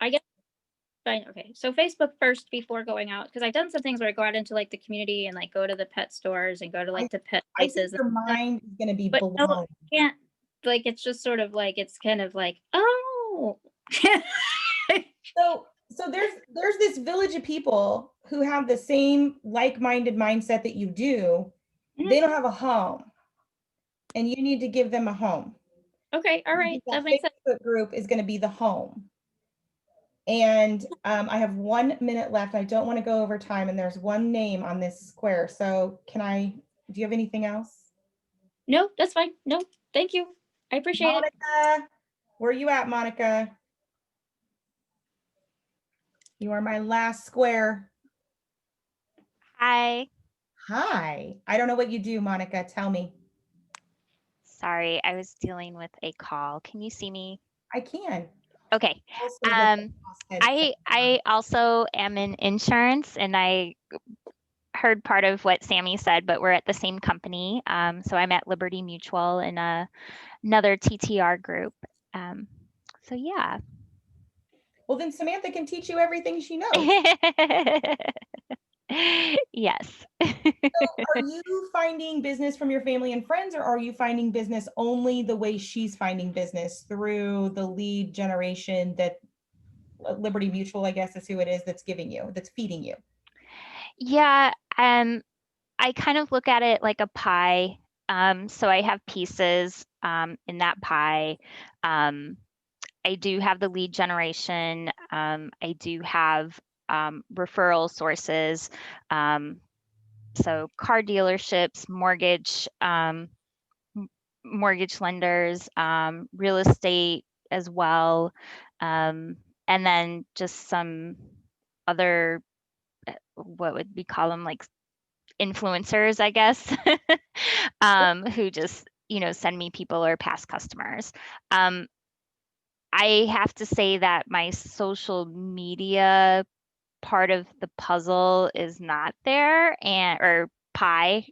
I guess. Fine. Okay. So Facebook first before going out, because I've done some things where I go out into like the community and like go to the pet stores and go to like the pet places. I think your mind is going to be blown. No, I can't. Like it's just sort of like it's kind of like oh. So there's this village of people who have the same like-minded mindset that you do. Mm-hmm. They don't have a home, and you need to give them a home. Okay, all right, that makes sense. Facebook group is going to be the home. And I have 1 minute left. I don't want to go over time, and there's one name on this square. So do you have anything else? No, that's fine. No, thank you. I appreciate it. Monica, where are you at, Monica? You are my last square. Hi. Hi. I don't know what you do, Monica. Tell me. Sorry, I was dealing with a call. Can you see me? I can. Okay. Also with the crosshead I also am in insurance, and I heard part of what Sammy said, but we're at the same company. So I'm at Liberty Mutual in another TTR group. So yeah. Well, then Samantha can teach you everything she knows. Yes. So are you finding business from your family and friends, or are you finding business only the way she's finding business through the lead generation that Liberty Mutual, I guess, is who it is that's giving you, that's feeding you? Yeah. I kind of look at it like a pie. So I have pieces in that pie. I do have the lead generation. I do have referral sources. So car dealerships, mortgage lenders, real estate as well. And then just some other, what would we call them, like influencers, I guess, who just, send me people or past customers. I have to say that my social media part of the puzzle is not there, or pie.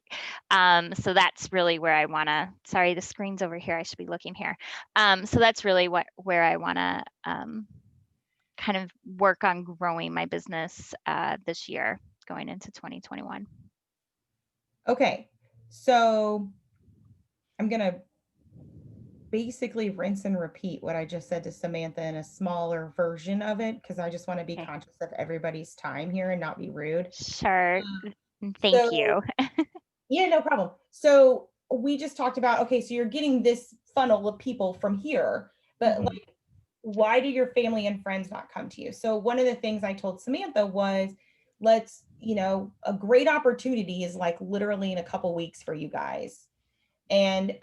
So that's really where I want to, sorry, the screen's over here. I should be looking here. So that's really where I want to kind of work on growing my business this year going into 2021. Okay. So I'm going to basically rinse and repeat what I just said to Samantha in a smaller version of it, because I just want to be Okay. conscious of everybody's time here and not be rude. Sure. Thank you. Yeah, no problem. So we just talked about, okay, so you're getting this funnel of people from here, but Mhm. like, why do your family and friends not come to you? So one of the things I told Samantha was, a great opportunity is like literally in a couple weeks for you guys. And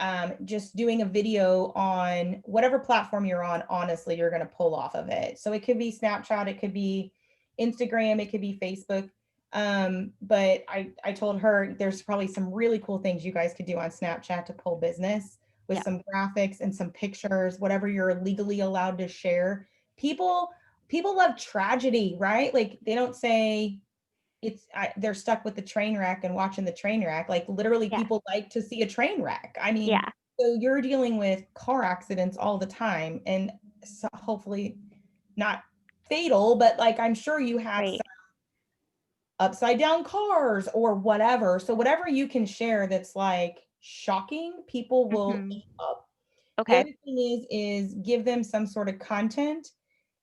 just doing a video on whatever platform you're on, honestly, you're going to pull off of it. So it could be Snapchat, it could be Instagram, it could be Facebook. But I told her there's probably some really cool things you guys could do on Snapchat to pull business with some graphics and some pictures, whatever you're legally allowed to share. People love tragedy, right? Like they don't say they're stuck with the train wreck and watching the train wreck. Like literally Yeah. people like to see a train wreck. I mean, Yeah. so you're dealing with car accidents all the time, and so hopefully not fatal, but like I'm sure you have Right. some upside down cars or whatever. So whatever you can share that's like shocking, people will Mhm. eat up. The Okay. other thing is give them some sort of content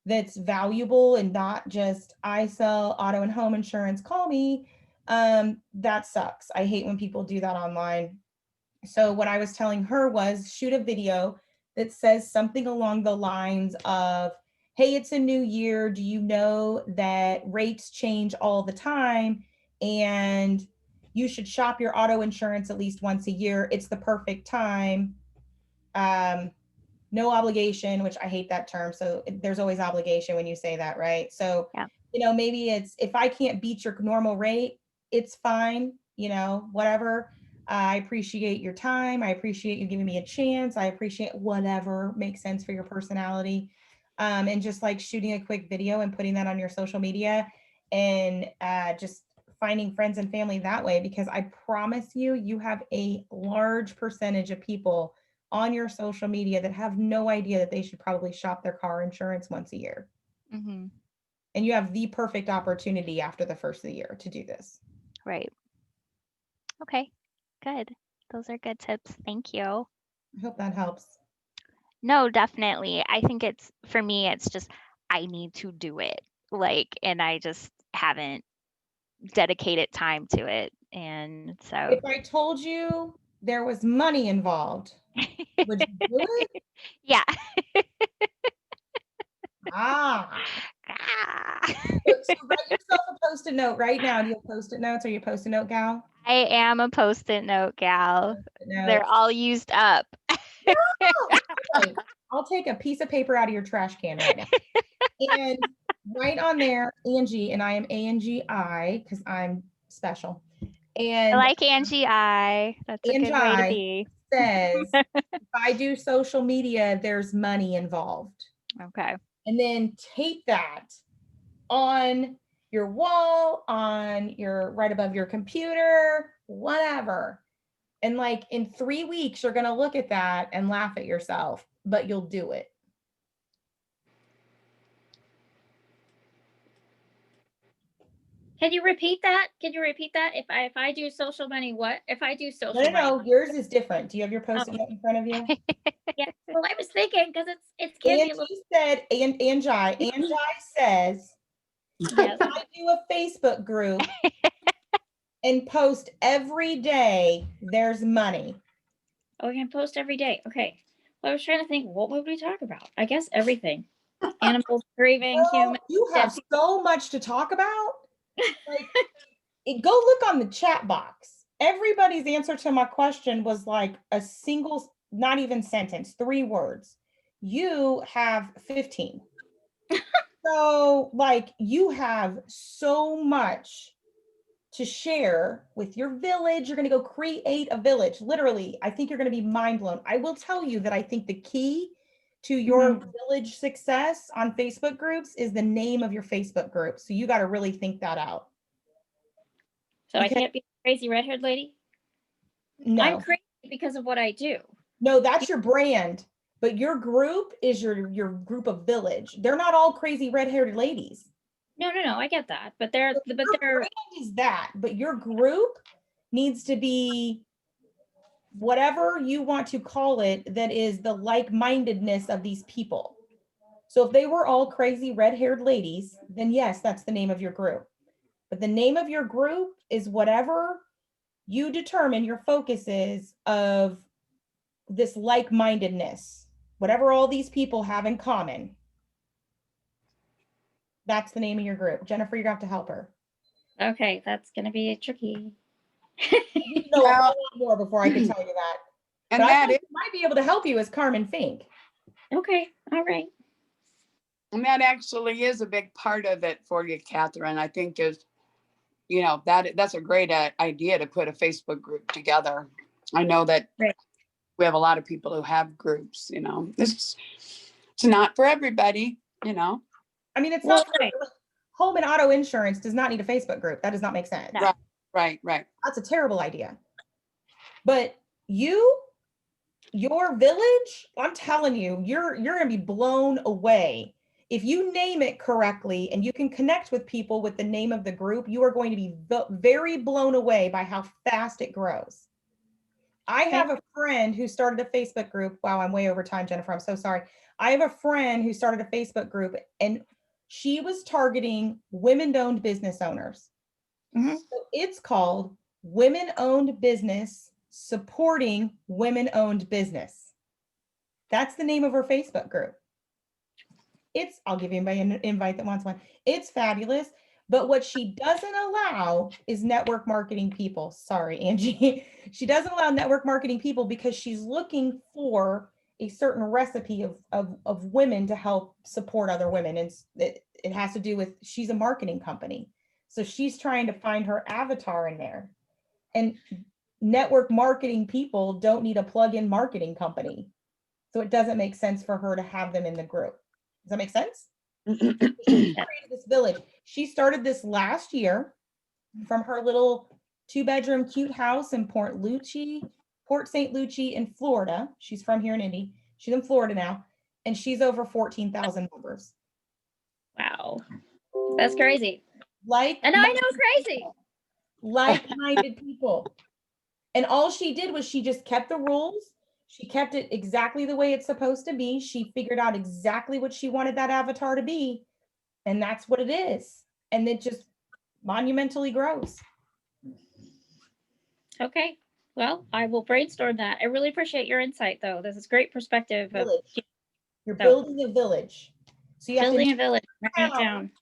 that's valuable and not just I sell auto and home insurance, call me. That sucks. I hate when people do that online. So what I was telling her was shoot a video that says something along the lines of, hey, it's a new year. Do you know that rates change all the time? And you should shop your auto insurance at least once a year. It's the perfect time. No obligation, which I hate that term. So there's always obligation when you say that, right? So, Yeah. Maybe it's if I can't beat your normal rate, it's fine, whatever. I appreciate your time. I appreciate you giving me a chance. I appreciate whatever makes sense for your personality. And just like shooting a quick video and putting that on your social media and just finding friends and family that way, because I promise you, you have a large percentage of people on your social media that have no idea that they should probably shop their car insurance once a year. Mhm. And you have the perfect opportunity after the first of the year to do this. Right. Okay. Good. Those are good tips. Thank you. I hope that helps. No, definitely. I think for me, it's just, I need to do it. And I just haven't dedicated time to it. And so, If I told you there was money involved, would you do it? yeah. Ah, So write yourself a Post-it note right now. Do you have Post-it notes? Are you a Post-it note gal? I am a Post-it note gal. Post-it They're notes. all used up. Okay, I'll take a piece of paper out of your trash can right now. And right on there, Angie, and I am ANGI because I'm special. I And like Angie I. That's a good way to Angi be. says, if I do social media, there's money involved. Okay. And then tape that on your wall, on your right above your computer, whatever. And like in 3 weeks, you're going to look at that and laugh at yourself, but you'll do it. Can you repeat that? Can you repeat that? If I do social money, what? If I do social No, money. no, yours is different. Do you have your Post-it note in front of you? Yeah. Well, I was thinking because it's can be a little. Angie said, Angi says, Yes. I do a Facebook group and post every day, there's money. Oh, we can post every day. Okay. Well, I was trying to think, what would we talk about? I guess everything. Animals, grieving, Girl, human. you have so much to talk about. Like, go look on the chat box. Everybody's answer to my question was like a single, not even sentence, 3 words. You have 15. So like you have so much to share with your village. You're going to go create a village. Literally, I think you're going to be mind blown. I will tell you that I think the key to your village success on Facebook groups is the name of your Facebook group. So you got to really think that out. So I can't be a crazy red-haired lady? No. I'm crazy because of what I do. No, that's your brand. But your group is your group of village. They're not all crazy red-haired ladies. No, I get that. But Your brand is that, but your group needs to be whatever you want to call it, that is the like-mindedness of these people. So if they were all crazy red-haired ladies, then yes, that's the name of your group. But the name of your group is whatever you determine your focus is of this like-mindedness, whatever all these people have in common. That's the name of your group. Jennifer, you're gonna have to help her. Okay, that's gonna be tricky. You know a whole lot more before I can tell you that. And But I that think is, who might be able to help you is Carmen Fink. Okay, all right. and that actually is a big part of it for you, Catherine. I think is, that's a great idea to put a Facebook group together. I know that Right. we have a lot of people who have groups, it's not for everybody, I mean, it's Well, not for, home and auto insurance does not need a Facebook group. That does not make sense. No. Right. That's a terrible idea. But your village, I'm telling you, you're gonna be blown away. If you name it correctly and you can connect with people with the name of the group, you are going to be very blown away by how fast it grows. I have a friend who started a Facebook group. Wow, I'm way over time, Jennifer. I'm so sorry. I have a friend who started a Facebook group and she was targeting women-owned business owners. Mhm. So it's called Women-Owned Business Supporting Women-Owned Business. That's the name of her Facebook group. I'll give anybody an invite that wants one. It's fabulous. But what she doesn't allow is network marketing people. Sorry, Angie. She doesn't allow network marketing people because she's looking for a certain recipe of women to help support other women. And it has to do with, she's a marketing company. So she's trying to find her avatar in there. And network marketing people don't need a plug-in marketing company. So it doesn't make sense for her to have them in the group. Does that make sense? She created this village. She started this last year from her little 2-bedroom cute house in Port St. Lucie in Florida. She's from here in Indy. She's in Florida now, and she's over 14,000 members. Wow, that's crazy. And I know crazy. Like-minded people. And all she did was she just kept the rules. She kept it exactly the way it's supposed to be. She figured out exactly what she wanted that avatar to be. And that's what it is. And it just monumentally grows. Okay. Well, I will brainstorm that. I really appreciate your insight, though. This is great perspective. You're building a village. So you have Building to a village. Write it down.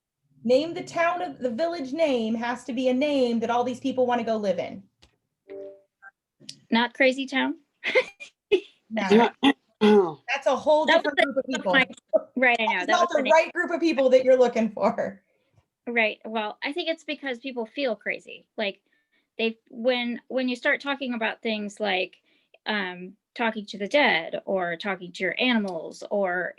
Name the town of the village name has to be a name that all these people want to go live in. Not Crazy Town. No, that's a whole That was different the- group of people. Right, I know. That's That not was the the name. right group of people that you're looking for. Right. Well, I think it's because people feel crazy. Like when you start talking about things like talking to the dead or talking to your animals or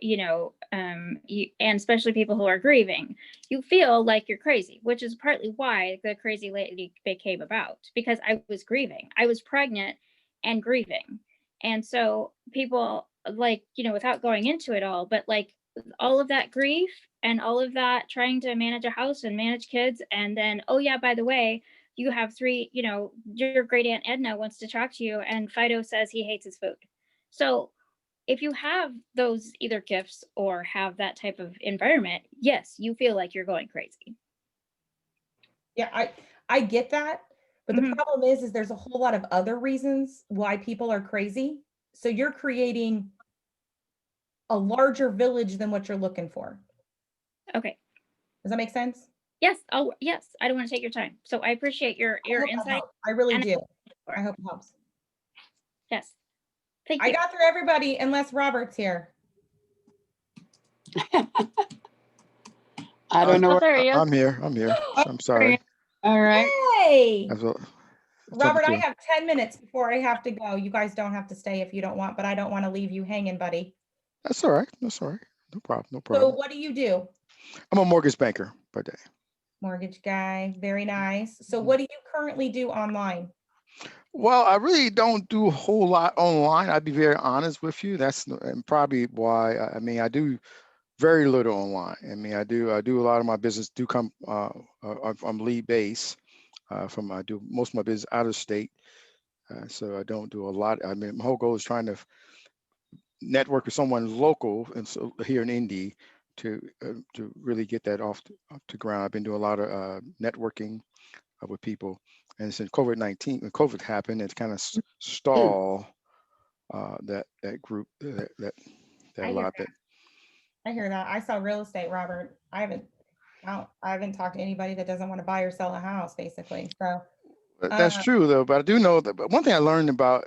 and especially people who are grieving, you feel like you're crazy, which is partly why the crazy lady came about, because I was grieving. I was pregnant and grieving. And so people without going into it all, but like all of that grief and all of that trying to manage a house and manage kids, and then, oh yeah, by the way, you have three, your great aunt Edna wants to talk to you and Fido says he hates his food. So if you have those either gifts or have that type of environment, yes, you feel like you're going crazy. Yeah, I get that. But the problem is there's a whole lot of other reasons why people are crazy. So you're creating a larger village than what you're looking for. Okay. Does that make sense? Yes. Oh, yes. I don't want to take your time. So I appreciate your insight. I really do. I hope it helps. Yes. Thank you. I got through everybody unless Robert's here. I don't know. There he is. I'm here. I'm sorry. All right. Hey, That's what- Robert, I something to- have 10 minutes before I have to go. You guys don't have to stay if you don't want, but I don't want to leave you hanging, buddy. That's all right. That's all right. No problem. No So problem. what do you do? I'm a mortgage banker by day. Mortgage guy. Very nice. So Mhm. what do you currently do online? Well, I really don't do a whole lot online. I'd be very honest with you. That's and probably why. I mean, I do very little online. I mean, I do a lot of my business do come I'm lead based. I do most of my business out of state, so I don't do a lot. I mean, my whole goal is trying to network with someone local and so here in Indy to really get that off the ground. I've been doing a lot of networking with people, and since COVID-19, when COVID happened, it's kind of stall that group that I a hear lot that. that. I hear that. I sell real estate, Robert. I haven't talked to anybody that doesn't want to buy or sell a house, basically. So That's true though, but I do know that. But one thing I learned about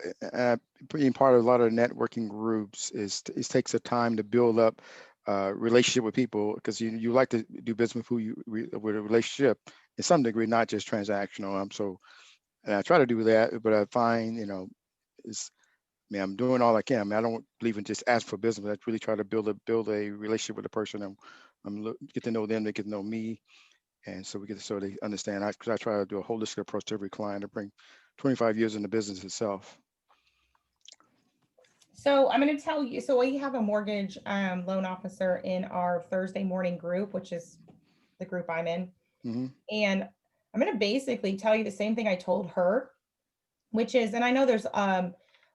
being part of a lot of networking groups is it takes a time to build up relationship with people, because you like to do business with who with a relationship in some degree, not just transactional. And I try to do that, but I find it's. I mean, I'm doing all I can. I mean, I don't believe in just ask for business. I really try to build a relationship with the person, and get to know them, they get to know me. And so we get to sort of understand, because I try to do a holistic approach to every client to bring 25 years in the business itself. So I'm going to tell you, so we have a mortgage loan officer in our Thursday morning group, which is the group I'm in. Mm-hmm. And I'm going to basically tell you the same thing I told her, which is, and I know there's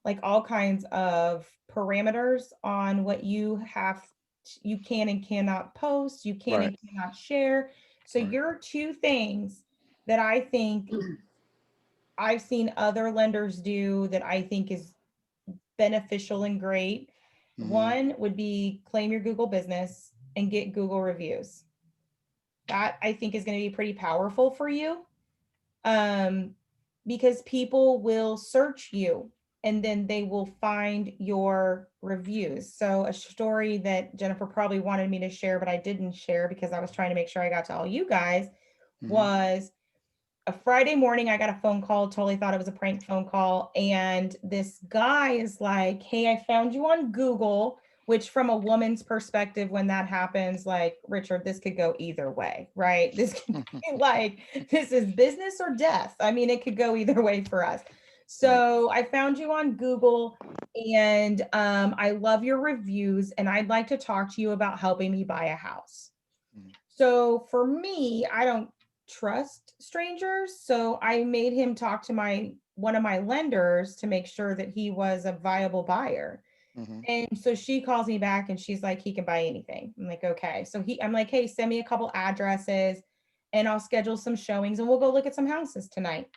like all kinds of parameters on what you can and cannot post, you can and cannot share. So your two things that I think I've seen other lenders do that I think is beneficial and great. Mm-hmm. One would be claim your Google business and get Google reviews. That I think is going to be pretty powerful for you, because people will search you and then they will find your reviews. So a story that Jennifer probably wanted me to share, but I didn't share because I was trying to make sure I got to all you guys, was a Friday morning. I got a phone call, totally thought it was a prank phone call. And this guy is like, hey, I found you on Google, which from a woman's perspective, when that happens, like, Richard, this could go either way, right? This could be like, this is business or death. I mean, it could go either way for us. So I found you on Google, and I love your reviews, and I'd like to talk to you about helping me buy a house. So for me, I don't trust strangers. So I made him talk to one of my lenders to make sure that he was a viable buyer. And so she calls me back and she's like, he can buy anything. I'm like, okay. So I'm like, hey, send me a couple addresses and I'll schedule some showings and we'll go look at some houses tonight.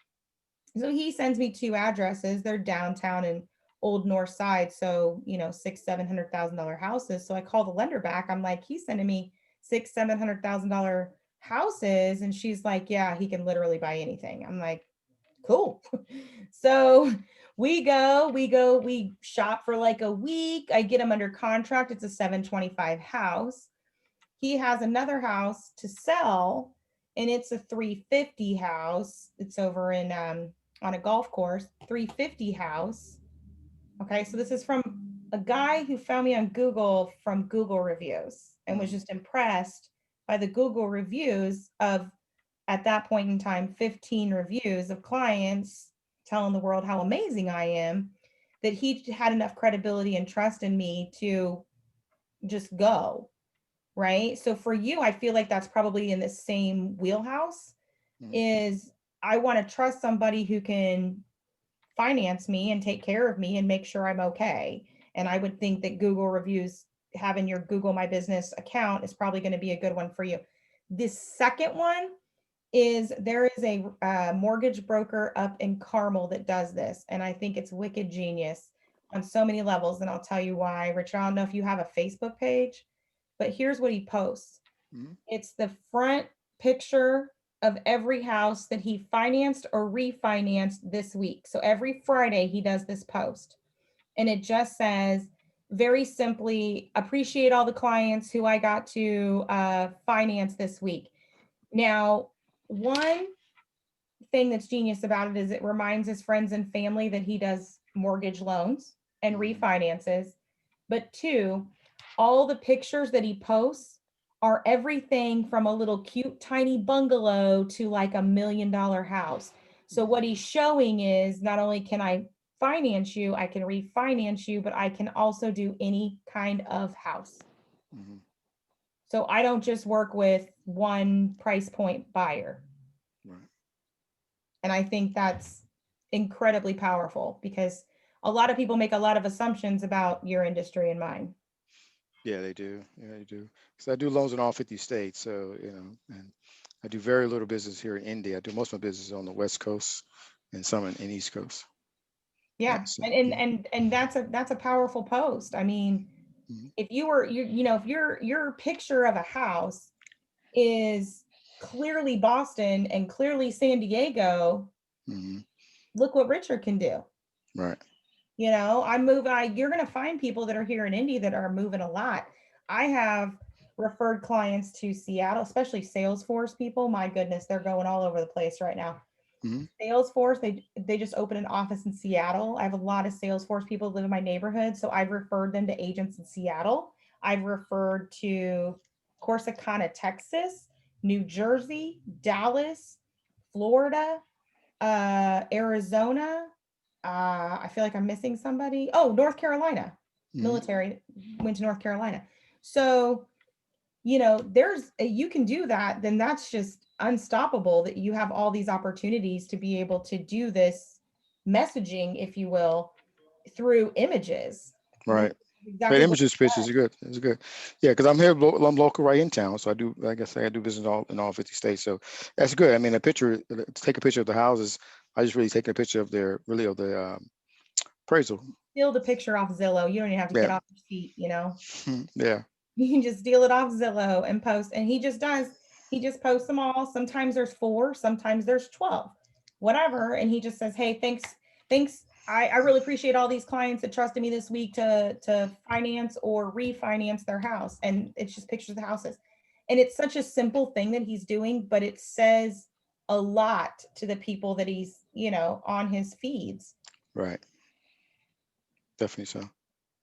So he sends me 2 addresses. They're downtown and Old North Side. So, $600,000-$700,000 houses. So I call the lender back. I'm like, he's sending me $600,000-$700,000 houses. And she's like, yeah, he can literally buy anything. I'm like, cool. So we shop for like a week. I get him under contract. It's a 725 house. He has another house to sell, and it's a 350 house. It's over in on a golf course, 350 house. Okay, so this is from a guy who found me on Google from Google reviews and was just impressed by the Google reviews of, at that point in time, 15 reviews of clients telling the world how amazing I am, that he had enough credibility and trust in me to just go, right? So for you, I feel like that's probably in the same wheelhouse, is I want to trust somebody who can finance me and take care of me and make sure I'm okay. And I would think that Google reviews, having your Google My Business account, is probably going to be a good one for you. This second one is, there is a mortgage broker up in Carmel that does this. And I think it's wicked genius on so many levels. And I'll tell you why. Richard, I don't know if you have a Facebook page, but here's what he posts. It's the front picture of every house that he financed or refinanced this week. So every Friday he does this post, and it just says, very simply, appreciate all the clients who I got to finance this week. Now, one thing that's genius about it is it reminds his friends and family that he does mortgage loans and refinances. But two, all the pictures that he posts are everything from a little cute tiny bungalow to like $1 million house. So what he's showing is, not only can I finance you, I can refinance you, but I can also do any kind of house. So I don't just work with one price point buyer. And I think that's incredibly powerful, because a lot of people make a lot of assumptions about your industry and mine. Yeah, they do. Yeah, they do. So I do loans in all 50 states. So, you know, and I do very little business here in India. I do most of my business on the West Coast and some in East Coast. Yeah. So, And that's a powerful post. I mean, if you were, if your picture of a house is clearly Boston and clearly San Diego, look what Richard can do. Right. You're going to find people that are here in Indy that are moving a lot. I have referred clients to Seattle, especially Salesforce people. My goodness, they're going all over the place right now. Salesforce, they just opened an office in Seattle. I have a lot of Salesforce people that live in my neighborhood, so I've referred them to agents in Seattle. I've referred to Corsicana, Texas, New Jersey, Dallas, Florida, Arizona. I feel like I'm missing somebody. Oh, North Carolina. Military went to North Carolina. So, you can do that. Then that's just unstoppable, that you have all these opportunities to be able to do this messaging, if you will, through images. Right. Exactly. But images pictures are good. It's good. Yeah, because I'm here, I'm local right in town. So I do, like I say, I do business in all 50 states. So that's good. I mean, to take a picture of the houses, I just really take a picture of the appraisal. Steal the picture off Zillow. You don't even have to get off your seat, Yeah. You can just steal it off Zillow and post. And he just does. He just posts them all. Sometimes there's 4, sometimes there's 12, whatever. And he just says, hey, thanks. I really appreciate all these clients that trusted me this week to finance or refinance their house. And it's just pictures of the houses. And it's such a simple thing that he's doing, but it says a lot to the people that he's, on his feeds. Right. Definitely so.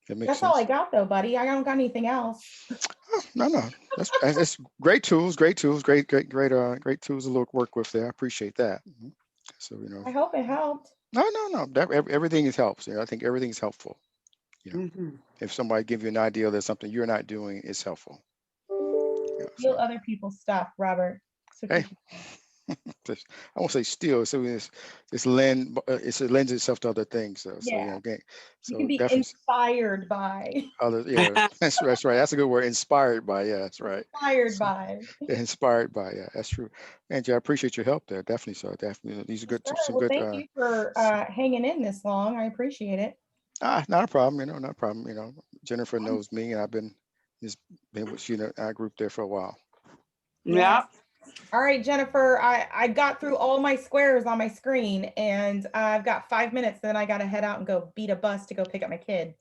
That's all I got though, buddy. I don't got anything else. No. That's great tools, great tools to work with there. I appreciate that. So, I hope it helped. No. Everything helps. I think everything's helpful. If somebody gives you an idea that something you're not doing is helpful. Steal other people's stuff, Robert. Hey. I won't say steal. So it lends itself to other things. So you so can be inspired by others. Yeah, that's right. That's a good word. Inspired by. Yeah, that's right. Inspired by. Inspired by. Yeah, that's true. Angie, I appreciate your help there. Definitely so. Definitely, these are good. Some good. Thank you for hanging in this long. I appreciate it. Not a problem. Not a problem. Jennifer knows me, and I've been with our group there for a while. Yeah. All right, Jennifer, I got through all my squares on my screen and I've got 5 minutes, then I got to head out and go beat a bus to go pick up my kid.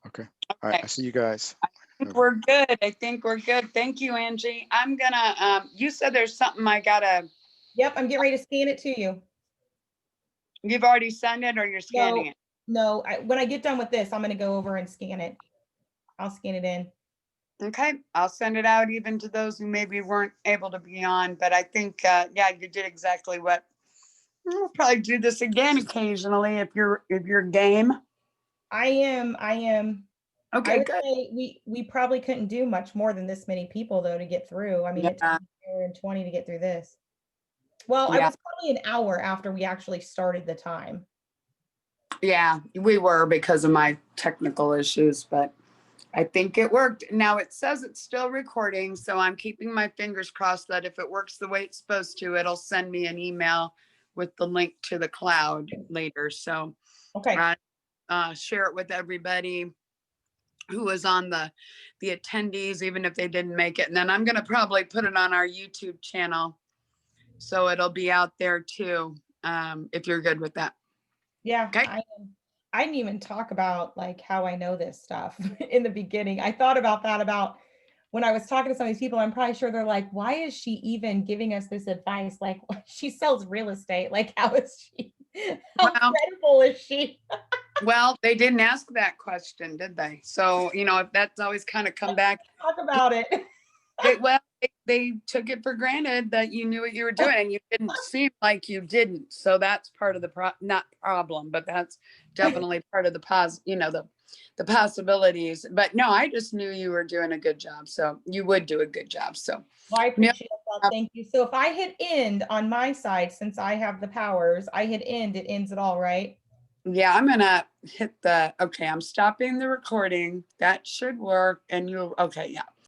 Okay. All right. I see you guys. I think we're good. I think we're good. Thank you, Angie. I'm gonna, you said there's something I gotta, Yep, I'm getting ready to scan it to you. you've already sent it or you're scanning it? No, when I get done with this, I'm going to go over and scan it. I'll scan it in. Okay, I'll send it out even to those who maybe weren't able to be on, but I think, yeah, you did exactly what, we'll probably do this again occasionally if you're game. I am. I Okay, would good. say we probably couldn't do much more than this many people though to get through. I mean, it took Yeah, an hour and 20 to get through this. Well, I yeah, was probably an hour after we actually started the time. yeah, we were because of my technical issues, but I think it worked. Now it says it's still recording, so I'm keeping my fingers crossed that if it works the way it's supposed to, it'll send me an email with the link to the cloud later. So Okay. share it with everybody who was on the attendees, even if they didn't make it. And then I'm going to probably put it on our YouTube channel, so it'll be out there too, if you're good with that. Yeah, Okay. I didn't even talk about like how I know this stuff in the beginning. I thought about that about when I was talking to some of these people. I'm probably sure they're like, why is she even giving us this advice? Like, she sells real estate. Like, how is she? How Well, credible is she? well, they didn't ask that question, did they? So, you know, if that's always kind of come back. Talk about it. They took it for granted that you knew what you were doing, and you didn't seem like you didn't. So that's part of the not problem, but that's definitely part of the you know, the possibilities. But no, I just knew you were doing a good job. So you would do a good job. So Well, I appreciate that. Thank you. So if I hit end on my side, since I have the powers, I hit end, it ends it all, right? yeah, I'm gonna hit okay, I'm stopping the recording. That should work. And okay, yeah.